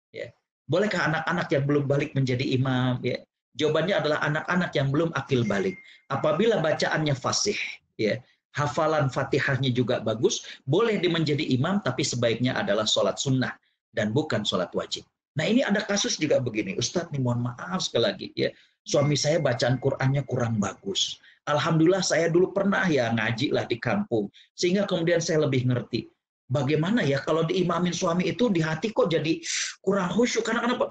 Ya. Bolehkah anak-anak yang belum balik menjadi imam? Ya. Jawabannya adalah anak-anak yang belum akil balik. Apabila bacaannya fasih, ya, hafalan Fatihahnya juga bagus, boleh dia menjadi imam, tapi sebaiknya adalah sholat sunnah dan bukan sholat wajib. Nah ini ada kasus juga begini, Ustadz nih mohon maaf sekali lagi, ya, suami saya bacaan Qur'annya kurang bagus. Alhamdulillah saya dulu pernah ya ngaji lah di kampung, sehingga kemudian saya lebih ngerti. Bagaimana ya kalau diimamin suami itu di hati kok jadi kurang khusyuk, karena kenapa?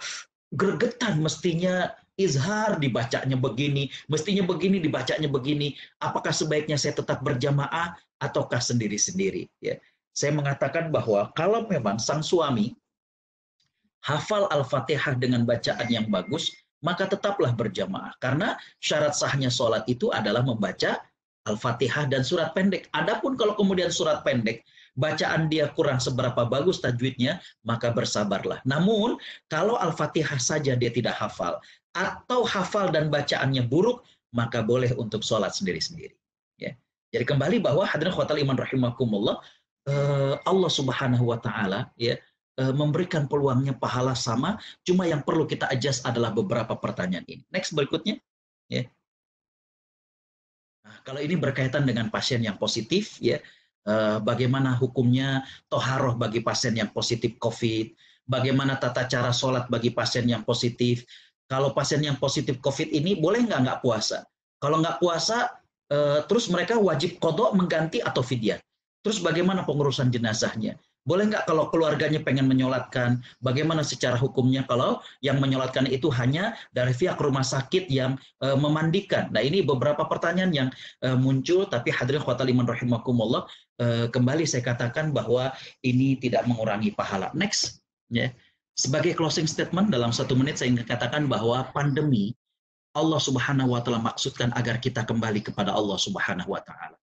Gregetan, mestinya izhar dibacanya begini, mestinya begini dibacanya begini. Apakah sebaiknya saya tetap berjamaah ataukah sendiri-sendiri? Ya. Saya mengatakan bahwa kalau memang sang suami hafal Al-Fatihah dengan bacaan yang bagus, maka tetaplah berjamaah. Karena syarat sahnya sholat itu adalah membaca Al-Fatihah dan surat pendek. Adapun kalau kemudian surat pendek, bacaan dia kurang seberapa bagus tajwidnya, maka bersabarlah. Namun, kalau Al-Fatihah saja dia tidak hafal, atau hafal dan bacaannya buruk, maka boleh untuk sholat sendiri-sendiri. Ya. Jadi kembali bahwa hadirin khotal iman rahimakumullah, Allah Subhanahu wa Ta'ala ya memberikan peluangnya pahala sama, cuma yang perlu kita adjust adalah beberapa pertanyaan ini. Next berikutnya, ya. Nah, kalau ini berkaitan dengan pasien yang positif, ya, bagaimana hukumnya toharoh bagi pasien yang positif COVID, bagaimana tata cara sholat bagi pasien yang positif. Kalau pasien yang positif COVID ini boleh nggak puasa? Kalau nggak puasa, terus mereka wajib qadha mengganti atau fidyah. Terus bagaimana pengurusan jenazahnya? Boleh nggak kalau keluarganya pengen menyolatkan? Bagaimana secara hukumnya kalau yang menyolatkan itu hanya dari pihak rumah sakit yang memandikan? Nah ini beberapa pertanyaan yang muncul, tapi hadirin khotal iman rahimakumullah, kembali saya katakan bahwa ini tidak mengurangi pahala. Next, ya. Sebagai closing statement dalam 1 menit saya ingin katakan bahwa pandemi Allah Subhanahu wa Ta'ala maksudkan agar kita kembali kepada Allah Subhanahu wa Ta'ala,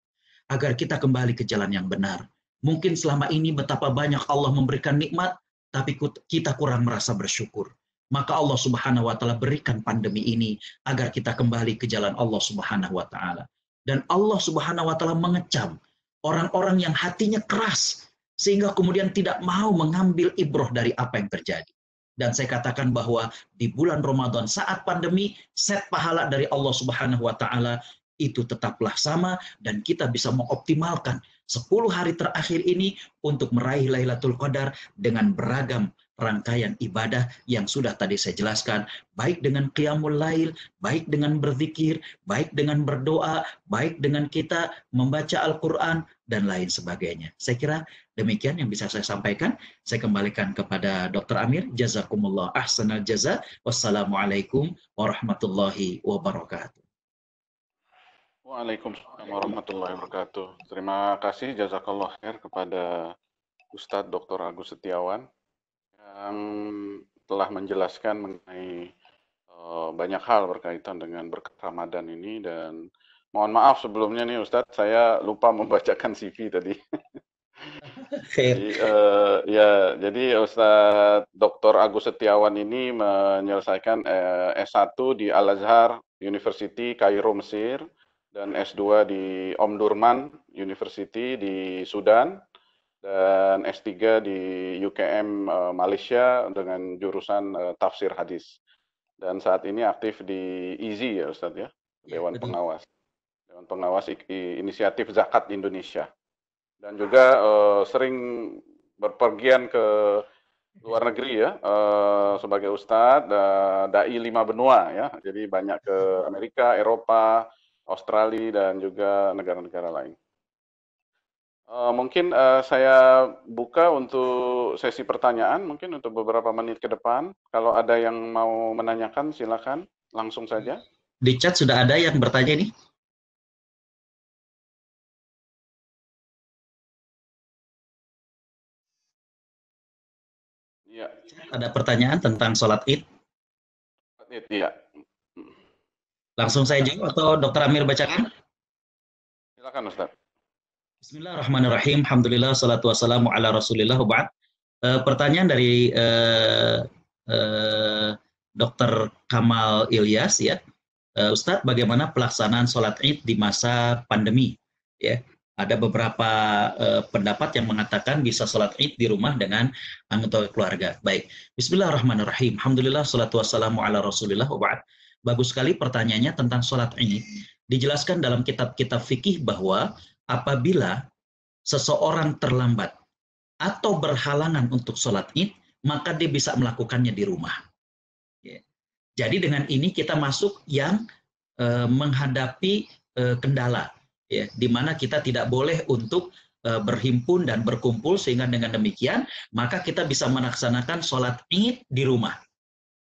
agar kita kembali ke jalan yang benar. Mungkin selama ini betapa banyak Allah memberikan nikmat, tapi kita kurang merasa bersyukur. Maka Allah Subhanahu wa Ta'ala berikan pandemi ini agar kita kembali ke jalan Allah Subhanahu wa Ta'ala. Dan Allah Subhanahu wa Ta'ala mengecam orang-orang yang hatinya keras sehingga kemudian tidak mau mengambil ibroh dari apa yang terjadi. Dan saya katakan bahwa di bulan Ramadan saat pandemi, set pahala dari Allah Subhanahu wa Ta'ala itu tetaplah sama, dan kita bisa mengoptimalkan 10 hari terakhir ini untuk meraih Lailatul Qadar dengan beragam rangkaian ibadah yang sudah tadi saya jelaskan, baik dengan qiyamul lail, baik dengan berzikir, baik dengan berdoa, baik dengan kita membaca Al-Quran, dan lain sebagainya. Saya kira demikian yang bisa saya sampaikan. Saya kembalikan kepada Dr. Amir. Jazakumullah ahsanal jaza. Wassalamualaikum warahmatullahi wabarakatuh. Waalaikumsalam warahmatullahi wabarakatuh. Terima kasih jazakallah khair kepada Ustadz Dr. Agus Setiawan yang telah menjelaskan mengenai banyak hal berkaitan dengan berkat Ramadan ini. Dan mohon maaf sebelumnya nih Ustadz, saya lupa membacakan CV tadi. Jadi Ustadz Dr. Agus Setiawan ini menyelesaikan S1 di Al-Azhar University Kairo, Mesir, dan S2 di Omdurman University di Sudan, dan S3 di UKM Malaysia dengan jurusan tafsir hadis. Dan saat ini aktif di IZI ya Ustadz ya, Dewan Pengawas Inisiatif Zakat Indonesia. Dan juga sering berpergian ke luar negeri ya, sebagai Ustadz, Dai 5 benua ya, jadi banyak ke Amerika, Eropa, Australia, dan juga negara-negara lain. Mungkin saya buka untuk sesi pertanyaan, mungkin untuk beberapa menit ke depan. Kalau ada yang mau menanyakan, silakan langsung saja. Di chat sudah ada yang bertanya nih. Iya. Ada pertanyaan tentang sholat Id. Iya. Langsung saya jawab atau Dr. Amir bacakan? Silakan Ustaz. Bismillahirrahmanirrahim. Alhamdulillah, salatu wassalamu ala rasulillah. Pertanyaan dari Dr. Kamal Ilyas ya. Ustadz, bagaimana pelaksanaan sholat Id di masa pandemi? Ya, ada beberapa pendapat yang mengatakan bisa sholat Id di rumah dengan anggota keluarga. Baik, Bismillahirrahmanirrahim. Alhamdulillah, salatu wassalamu ala rasulillah. Bagus sekali pertanyaannya tentang sholat Id. Dijelaskan dalam kitab-kitab fikih bahwa apabila seseorang terlambat atau berhalangan untuk sholat Id, maka dia bisa melakukannya di rumah. Jadi dengan ini kita masuk yang menghadapi kendala, ya, di mana kita tidak boleh untuk berhimpun dan berkumpul, sehingga dengan demikian maka kita bisa melaksanakan sholat Id di rumah.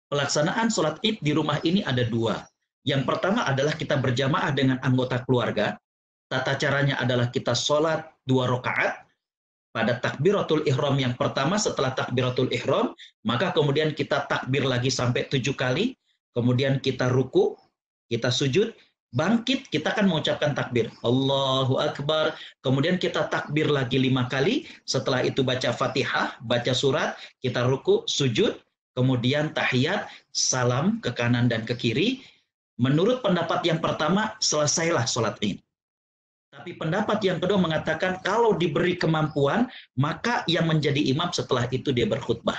Pelaksanaan sholat Id di rumah ini ada dua. Yang pertama adalah kita berjamaah dengan anggota keluarga. Tata caranya adalah kita sholat 2 rakaat pada takbiratul ihram yang pertama. Setelah takbiratul ihram, maka kemudian kita takbir lagi sampai 7 kali, kemudian kita ruku, kita sujud, bangkit, kita akan mengucapkan takbir Allahu Akbar, kemudian kita takbir lagi 5 kali, setelah itu baca Fatihah, baca surat, kita ruku, sujud, kemudian tahiyat, salam ke kanan dan ke kiri. Menurut pendapat yang pertama, selesailah sholat Id. Tapi pendapat yang kedua mengatakan kalau diberi kemampuan, maka yang menjadi imam setelah itu dia berkhutbah.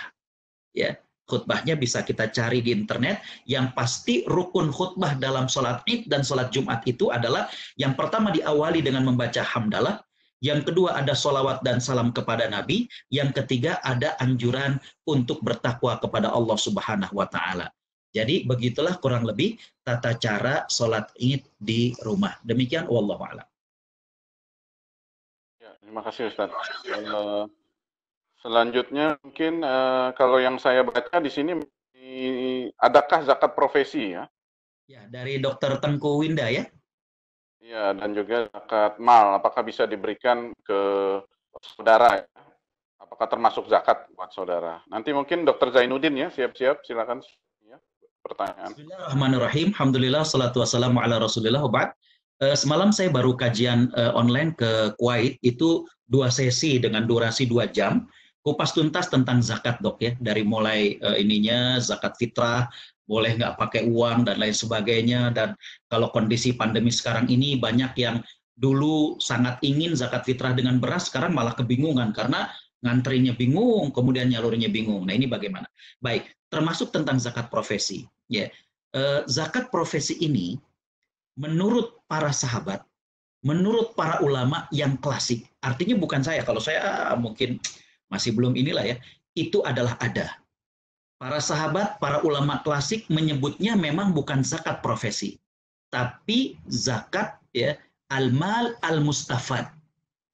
Ya, khutbahnya bisa kita cari di internet. Yang pasti rukun khutbah dalam sholat Id dan sholat Jumat itu adalah yang pertama diawali dengan membaca hamdalah, yang kedua ada sholawat dan salam kepada Nabi, yang ketiga ada anjuran untuk bertakwa kepada Allah Subhanahu wa Ta'ala. Jadi begitulah kurang lebih tata cara sholat Id di rumah. Demikian, wallahu a'lam. Terima kasih Ustaz. Selanjutnya mungkin kalau yang saya baca di sini, adakah zakat profesi ya? Ya, dari Dr. Tengku Winda ya. Iya, dan juga zakat mal, apakah bisa diberikan ke saudara ya? Apakah termasuk zakat buat saudara? Nanti mungkin Dr. Zainuddin ya, siap-siap, silakan ya, pertanyaan. Bismillahirrahmanirrahim. Alhamdulillah, salatu wassalamu ala rasulillah. Semalam saya baru kajian online ke Kuwait, itu 2 sesi dengan durasi 2 jam, kupas tuntas tentang zakat dok ya, dari mulai zakat fitrah, boleh nggak pakai uang dan lain sebagainya. Dan kalau kondisi pandemi sekarang ini, banyak yang dulu sangat ingin zakat fitrah dengan beras, sekarang malah kebingungan karena ngantrinya bingung, kemudian nyalurnya bingung. Nah ini bagaimana? Baik, termasuk tentang zakat profesi. Ya, zakat profesi ini menurut para sahabat, menurut para ulama yang klasik, artinya bukan saya, kalau saya mungkin masih belum inilah ya, itu adalah ada. Para sahabat, para ulama klasik menyebutnya memang bukan zakat profesi, tapi zakat ya, al-mal al-mustafad.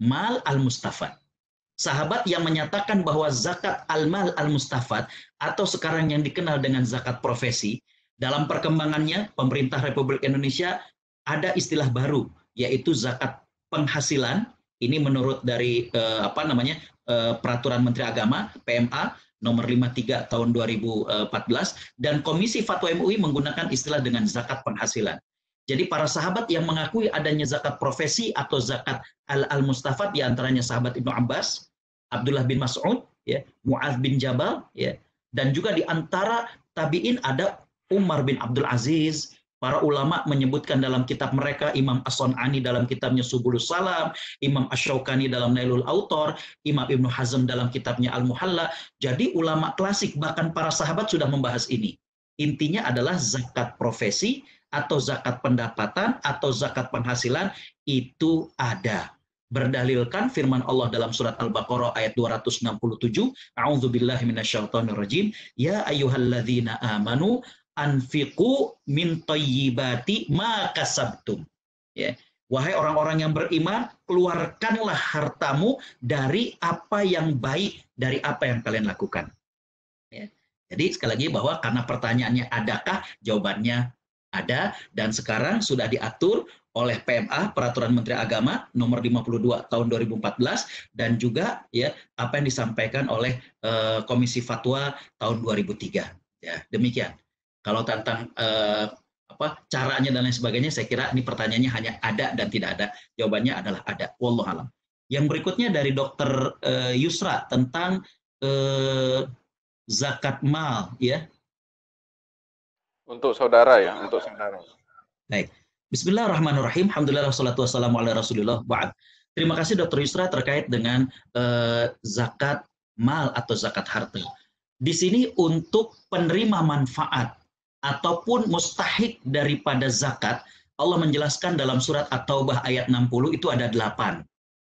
Mal al-mustafad. Sahabat yang menyatakan bahwa zakat al-mal al-mustafad atau sekarang yang dikenal dengan zakat profesi, dalam perkembangannya pemerintah Republik Indonesia ada istilah baru, yaitu zakat penghasilan. Ini menurut dari Peraturan Menteri Agama PMA nomor 53 tahun 2014, dan Komisi Fatwa MUI menggunakan istilah dengan zakat penghasilan. Jadi para sahabat yang mengakui adanya zakat profesi atau zakat al-mustafad, diantaranya sahabat Ibnu Abbas, Abdullah bin Mas'ud, ya, Mu'adz bin Jabal, ya, dan juga di antara tabi'in ada Umar bin Abdul Aziz. Para ulama menyebutkan dalam kitab mereka, Imam As-Sun'ani dalam kitabnya Subulus Salam, Imam Asy-Syaukani dalam Nailul Autor, Imam Ibnu Hazm dalam kitabnya Al-Muhalla. Jadi ulama klasik, bahkan para sahabat sudah membahas ini. Intinya adalah zakat profesi atau zakat pendapatan atau zakat penghasilan itu ada. Berdalilkan firman Allah dalam surat Al-Baqarah ayat 267, A'udzubillahi minasyaitonirrajim, ya ayyuhalladzina amanu anfiqu min thayyibati ma kasabtum. Ya, Wahai orang-orang yang beriman, keluarkanlah hartamu dari apa yang baik, dari apa yang kalian lakukan. Ya. Jadi sekali lagi bahwa karena pertanyaannya adakah, jawabannya ada, dan sekarang sudah diatur oleh PMA, Peraturan Menteri Agama nomor 52 tahun 2014, dan juga ya apa yang disampaikan oleh Komisi Fatwa tahun 2003. Ya, demikian. Kalau tentang caranya dan lain sebagainya, saya kira ini pertanyaannya hanya ada dan tidak ada. Jawabannya adalah ada. Wallahu alam. Yang berikutnya dari Dr. Yusra tentang zakat mal, ya. Untuk saudara ya, untuk saudara. Baik. Bismillahirrahmanirrahim. Alhamdulillah wassalatu wassalamu ala Rasulillah. Ba'd. Terima kasih Dr. Yusra terkait dengan zakat mal atau zakat harta. Di sini untuk penerima manfaat ataupun mustahik daripada zakat, Allah menjelaskan dalam surat At-Taubah ayat 60 itu ada 8.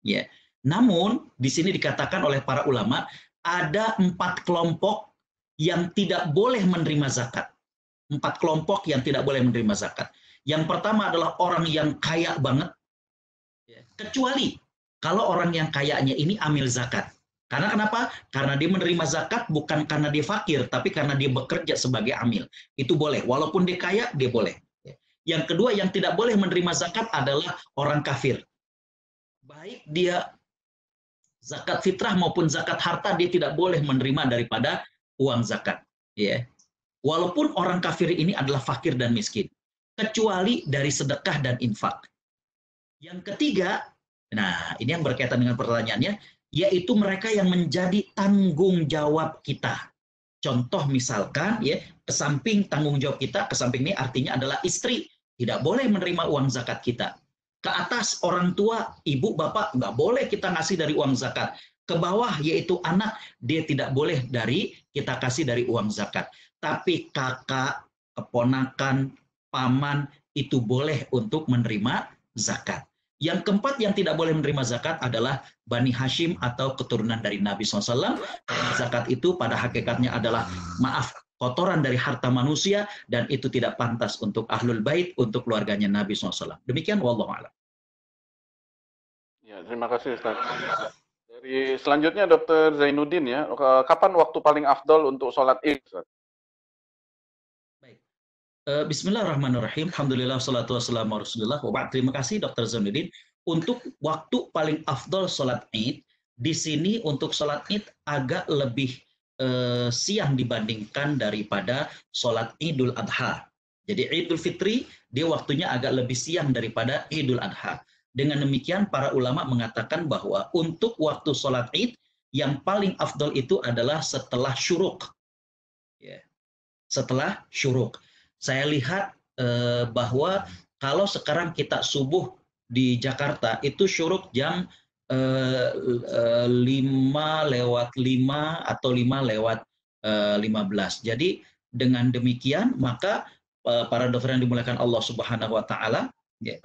Ya. Namun di sini dikatakan oleh para ulama ada 4 kelompok yang tidak boleh menerima zakat. 4 kelompok yang tidak boleh menerima zakat. Yang pertama adalah orang yang kaya banget, kecuali kalau orang yang kayanya ini amil zakat. Karena kenapa? Karena dia menerima zakat bukan karena dia fakir, tapi karena dia bekerja sebagai amil. Itu boleh, walaupun dia kaya, dia boleh. Yang kedua yang tidak boleh menerima zakat adalah orang kafir. Baik dia zakat fitrah maupun zakat harta, dia tidak boleh menerima daripada uang zakat. Ya. Walaupun orang kafir ini adalah fakir dan miskin. Kecuali dari sedekah dan infak. Yang ketiga, nah ini yang berkaitan dengan pertanyaannya, yaitu mereka yang menjadi tanggung jawab kita. Contoh misalkan, ya, kesamping tanggung jawab kita, kesamping ini artinya adalah istri, tidak boleh menerima uang zakat kita. Ke atas orang tua, ibu, bapak, nggak boleh kita ngasih dari uang zakat. Ke bawah, yaitu anak, dia tidak boleh kita kasih dari uang zakat. Tapi kakak, keponakan, paman, itu boleh untuk menerima zakat. Yang keempat yang tidak boleh menerima zakat adalah Bani Hashim atau keturunan dari Nabi SAW. Karena zakat itu pada hakikatnya adalah, kotoran dari harta manusia, dan itu tidak pantas untuk ahlul bait, untuk keluarganya Nabi SAW. Demikian, wallahu a'lam. Ya, terima kasih Ustaz. Dari selanjutnya Dr. Zainuddin ya, kapan waktu paling afdol untuk sholat Id, Ustaz? Bismillahirrahmanirrahim. Alhamdulillah wassalatu wassalamu ala Rasulillah. Terima kasih Dr. Zainuddin. Untuk waktu paling afdol sholat Id, di sini untuk sholat Id agak lebih siang dibandingkan daripada sholat Idul Adha. Jadi Idul Fitri dia waktunya agak lebih siang daripada Idul Adha. Dengan demikian para ulama mengatakan bahwa untuk waktu sholat Id yang paling afdol itu adalah setelah syuruk. Ya. Setelah syuruk. Saya lihat bahwa kalau sekarang kita subuh di Jakarta itu syuruk jam 5:05 atau 5:15. Jadi dengan demikian maka para dokter yang dimuliakan Allah Subhanahu wa taala, 6.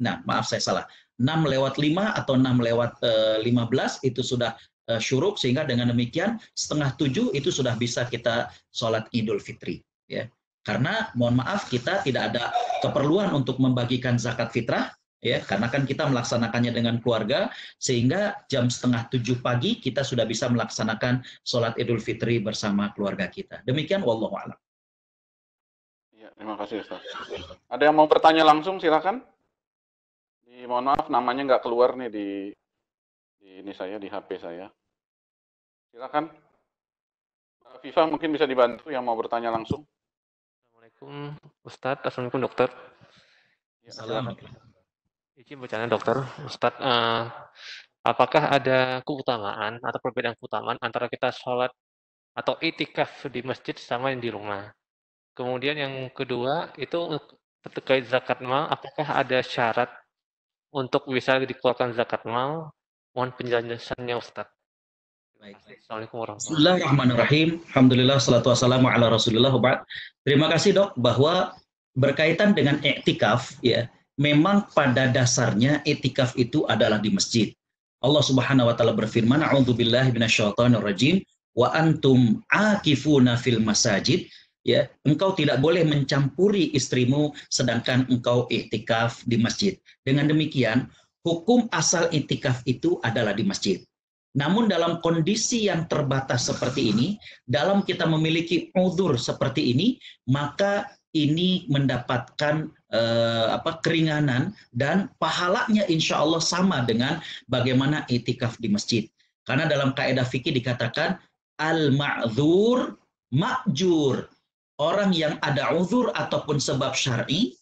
Nah, maaf saya salah. 6:05 atau 6:15 itu sudah syuruk, sehingga dengan demikian 6:30 itu sudah bisa kita sholat Idul Fitri, ya. Karena mohon maaf kita tidak ada keperluan untuk membagikan zakat fitrah, ya, karena kan kita melaksanakannya dengan keluarga, sehingga jam 6:30 pagi kita sudah bisa melaksanakan sholat Idul Fitri bersama keluarga kita. Demikian, wallahu a'lam. Ya, terima kasih Ustaz. Ada yang mau bertanya langsung, silakan. Mohon maaf namanya nggak keluar nih di ini saya, di HP saya. Silakan. Viva mungkin bisa dibantu yang mau bertanya langsung. Assalamualaikum Ustadz, Assalamualaikum dokter. Ya, Assalamualaikum. Izin bertanya dokter, Ustadz, apakah ada keutamaan atau perbedaan keutamaan antara kita sholat atau itikaf di masjid sama yang di rumah? Kemudian yang kedua itu terkait zakat mal, apakah ada syarat untuk bisa dikeluarkan zakat mal? Mohon penjelasannya Ustadz. Baik. Assalamualaikum warahmatullahi wabarakatuh. Bismillahirrahmanirrahim. Alhamdulillah salatu wassalamu ala Rasulillah. Terima kasih Dok, bahwa berkaitan dengan iktikaf, ya, memang pada dasarnya iktikaf itu adalah di masjid. Allah Subhanahu wa taala berfirman, "A'udzubillahi minasyaitonir rajim, wa antum aakifuna fil masajid." ya, engkau tidak boleh mencampuri istrimu sedangkan engkau iktikaf di masjid. Dengan demikian, hukum asal iktikaf itu adalah di masjid. Namun dalam kondisi yang terbatas seperti ini, dalam kita memiliki uzur seperti ini, maka ini mendapatkan keringanan dan pahalanya insya Allah sama dengan bagaimana iktikaf di masjid. Karena dalam kaidah fikih dikatakan al-ma'dzur ma'jur. Orang yang ada uzur ataupun sebab syar'i,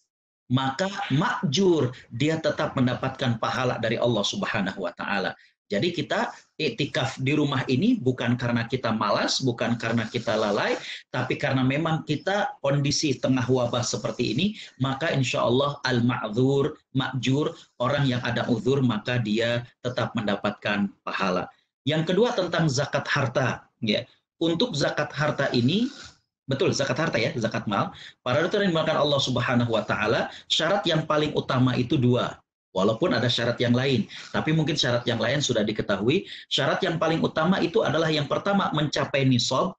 maka ma'jur, dia tetap mendapatkan pahala dari Allah Subhanahu wa taala. Jadi kita iktikaf di rumah ini bukan karena kita malas, bukan karena kita lalai, tapi karena memang kita kondisi tengah wabah seperti ini, maka insya Allah al-ma'dzur, ma'jur, orang yang ada uzur, maka dia tetap mendapatkan pahala. Yang kedua tentang zakat harta. Ya. Untuk zakat harta ini, betul zakat harta ya, zakat mal, para dokter yang dimakan Allah Subhanahu wa taala, syarat yang paling utama itu dua. Walaupun ada syarat yang lain, tapi mungkin syarat yang lain sudah diketahui. Syarat yang paling utama itu adalah yang pertama mencapai nisab,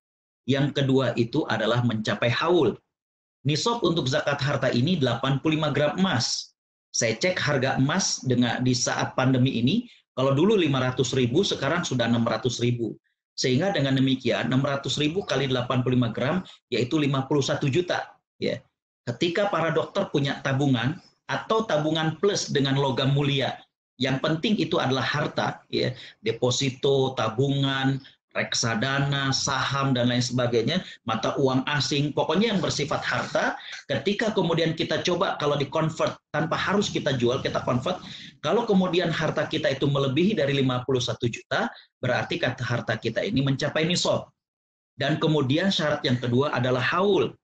yang kedua itu adalah mencapai haul. Nisab untuk zakat harta ini 85 gram emas. Saya cek harga emas di saat pandemi ini, kalau dulu 500.000, sekarang sudah 600.000. Sehingga dengan demikian 600.000 kali 85 gram yaitu 51 juta. Ya. Ketika para dokter punya tabungan, atau tabungan plus dengan logam mulia. Yang penting itu adalah harta, ya, deposito, tabungan, reksadana, saham dan lain sebagainya, mata uang asing, pokoknya yang bersifat harta. Ketika kemudian kita coba kalau di-convert tanpa harus kita jual, kita convert, kalau kemudian harta kita itu melebihi dari 51 juta, berarti kata harta kita ini mencapai nisab. Dan kemudian syarat yang kedua adalah haul.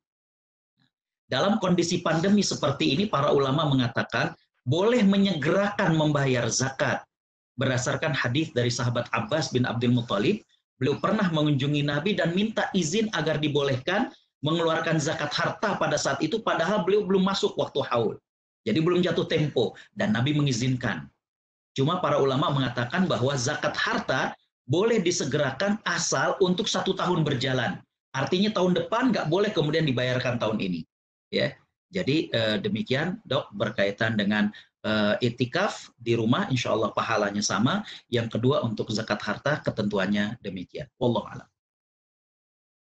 Dalam kondisi pandemi seperti ini, para ulama mengatakan boleh menyegerakan membayar zakat. Berdasarkan hadis dari sahabat Abbas bin Abdul Muthalib, beliau pernah mengunjungi Nabi dan minta izin agar dibolehkan mengeluarkan zakat harta pada saat itu, padahal beliau belum masuk waktu haul. Jadi belum jatuh tempo, dan Nabi mengizinkan. Cuma para ulama mengatakan bahwa zakat harta boleh disegerakan asal untuk 1 tahun berjalan. Artinya tahun depan nggak boleh kemudian dibayarkan tahun ini. Ya, jadi demikian dok berkaitan dengan iktikaf di rumah, insya Allah pahalanya sama. Yang kedua untuk zakat harta ketentuannya demikian. Wallahu a'lam.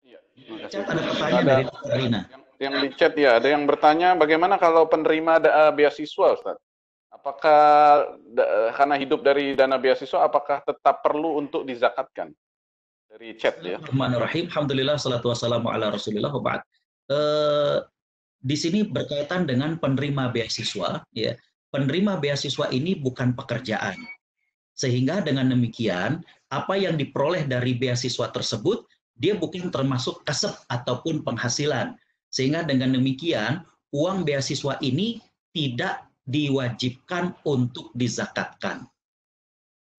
Ya, ada pertanyaan dari Rina. Yang di chat ya, ada yang bertanya bagaimana kalau penerima beasiswa, Ustaz? Apakah karena hidup dari dana beasiswa, apakah tetap perlu untuk dizakatkan? Dari chat ya. Bismillahirrahmanirrahim. Alhamdulillah, salatu wassalamu ala rasulillah wa ba'd. Di sini berkaitan dengan penerima beasiswa, ya. Penerima beasiswa ini bukan pekerjaan. Sehingga dengan demikian, apa yang diperoleh dari beasiswa tersebut, dia bukan termasuk kasab ataupun penghasilan. Sehingga dengan demikian, uang beasiswa ini tidak diwajibkan untuk dizakatkan.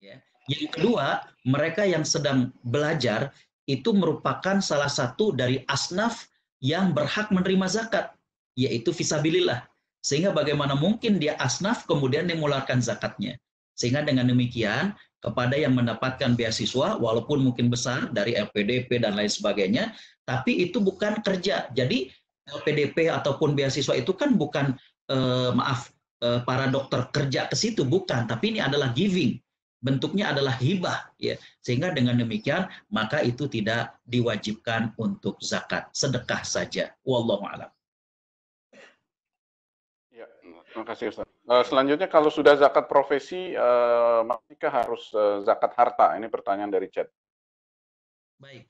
Ya. Yang kedua, mereka yang sedang belajar itu merupakan salah satu dari asnaf yang berhak menerima zakat, yaitu fisabilillah. Sehingga bagaimana mungkin dia asnaf kemudian dia mengeluarkan zakatnya. Sehingga dengan demikian kepada yang mendapatkan beasiswa walaupun mungkin besar dari LPDP dan lain sebagainya, tapi itu bukan kerja. Jadi LPDP ataupun beasiswa itu kan bukan para dokter kerja ke situ, bukan, tapi ini adalah giving. Bentuknya adalah hibah, ya. Sehingga dengan demikian maka itu tidak diwajibkan untuk zakat, sedekah saja. Wallahu a'lam. Ya, terima kasih Ustaz. Selanjutnya kalau sudah zakat profesi, masihkah harus zakat harta? Ini pertanyaan dari chat. Baik.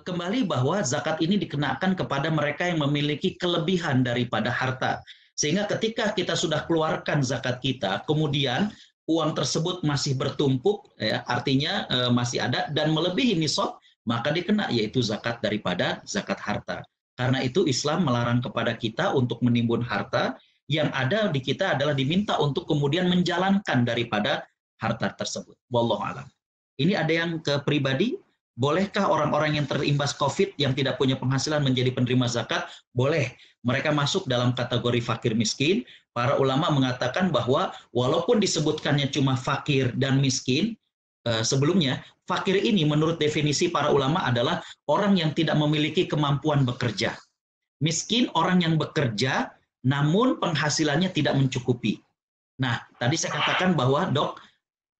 Kembali bahwa zakat ini dikenakan kepada mereka yang memiliki kelebihan daripada harta. Sehingga ketika kita sudah keluarkan zakat kita, kemudian uang tersebut masih bertumpuk, ya, artinya masih ada dan melebihi nisab, maka dikena yaitu zakat daripada zakat harta. Karena itu Islam melarang kepada kita untuk menimbun harta, yang ada di kita adalah diminta untuk kemudian menjalankan daripada harta tersebut. Wallahu a'lam. Ini ada yang ke pribadi, bolehkah orang-orang yang terimbas COVID yang tidak punya penghasilan menjadi penerima zakat? Boleh. Mereka masuk dalam kategori fakir miskin. Para ulama mengatakan bahwa walaupun disebutkannya cuma fakir dan miskin, sebelumnya, fakir ini menurut definisi para ulama adalah orang yang tidak memiliki kemampuan bekerja. Miskin orang yang bekerja namun penghasilannya tidak mencukupi. Nah, tadi saya katakan bahwa dok,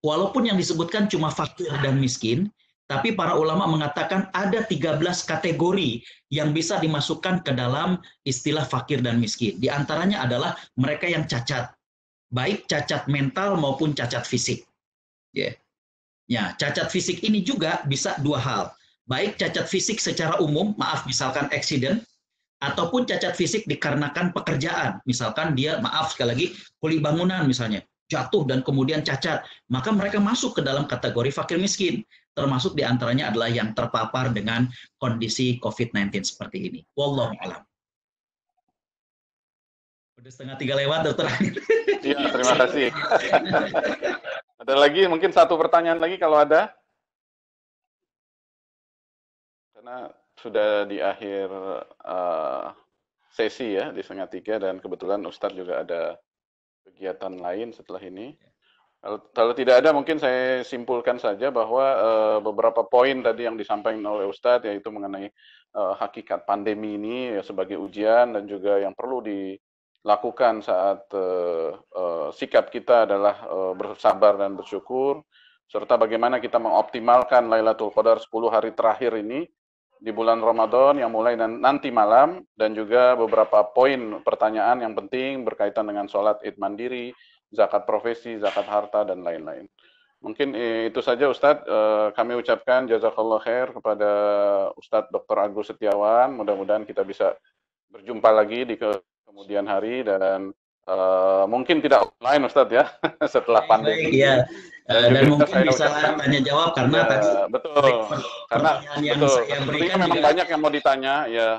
walaupun yang disebutkan cuma fakir dan miskin, tapi para ulama mengatakan ada 13 kategori yang bisa dimasukkan ke dalam istilah fakir dan miskin. Di antaranya adalah mereka yang cacat, baik cacat mental maupun cacat fisik. Ya, cacat fisik ini juga bisa dua hal. Baik cacat fisik secara umum, maaf misalkan accident, ataupun cacat fisik dikarenakan pekerjaan. Misalkan dia, maaf sekali lagi, kuli bangunan misalnya, jatuh dan kemudian cacat. Maka mereka masuk ke dalam kategori fakir miskin. Termasuk diantaranya adalah yang terpapar dengan kondisi COVID-19 seperti ini. Wallahu a'lam. Udah 2:30 lewat, dokter. Iya, terima kasih. Ada lagi, mungkin satu pertanyaan lagi kalau ada. Karena sudah di akhir sesi ya, di 2:30, dan kebetulan Ustadz juga ada kegiatan lain setelah ini. Kalau tidak ada, mungkin saya simpulkan saja bahwa beberapa poin tadi yang disampaikan oleh Ustadz, yaitu mengenai hakikat pandemi ini ya, sebagai ujian, dan juga yang perlu dilakukan saat sikap kita adalah bersabar dan bersyukur, serta bagaimana kita mengoptimalkan Lailatul Qadar 10 hari terakhir ini di bulan Ramadan yang mulai nanti malam, dan juga beberapa poin pertanyaan yang penting berkaitan dengan sholat Id mandiri, zakat profesi, zakat harta, dan lain-lain. Mungkin itu saja Ustadz. Kami ucapkan jazakallah khair kepada Ustadz Dr. Agus Setiawan. Mudah-mudahan kita bisa berjumpa lagi di kemudian hari, dan mungkin tidak online Ustadz ya, setelah pandemi. Ya. Dan mungkin bisa tanya jawab karena tadi betul, karena yang betul, saya berikan memang juga banyak yang mau ditanya ya.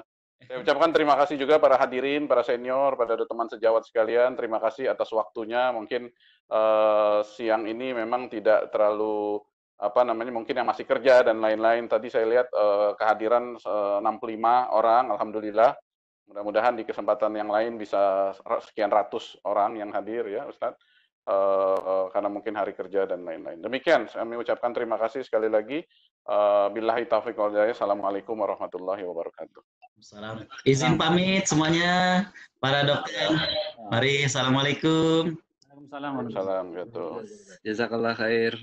Saya ucapkan terima kasih juga para hadirin, para senior, pada teman sejawat sekalian. Terima kasih atas waktunya. Mungkin siang ini memang tidak terlalu mungkin yang masih kerja dan lain-lain. Tadi saya lihat kehadiran 65 orang, alhamdulillah. Mudah-mudahan di kesempatan yang lain bisa sekian ratus orang yang hadir ya Ustadz. Karena mungkin hari kerja dan lain-lain. Demikian, kami ucapkan terima kasih sekali lagi. Billahi taufiq wal hidayah. Assalamualaikum warahmatullahi wabarakatuh. Salam. Izin pamit semuanya para dokter. Mari, assalamualaikum. Waalaikumsalam. Waalaikumsalam. Jazakallah khair.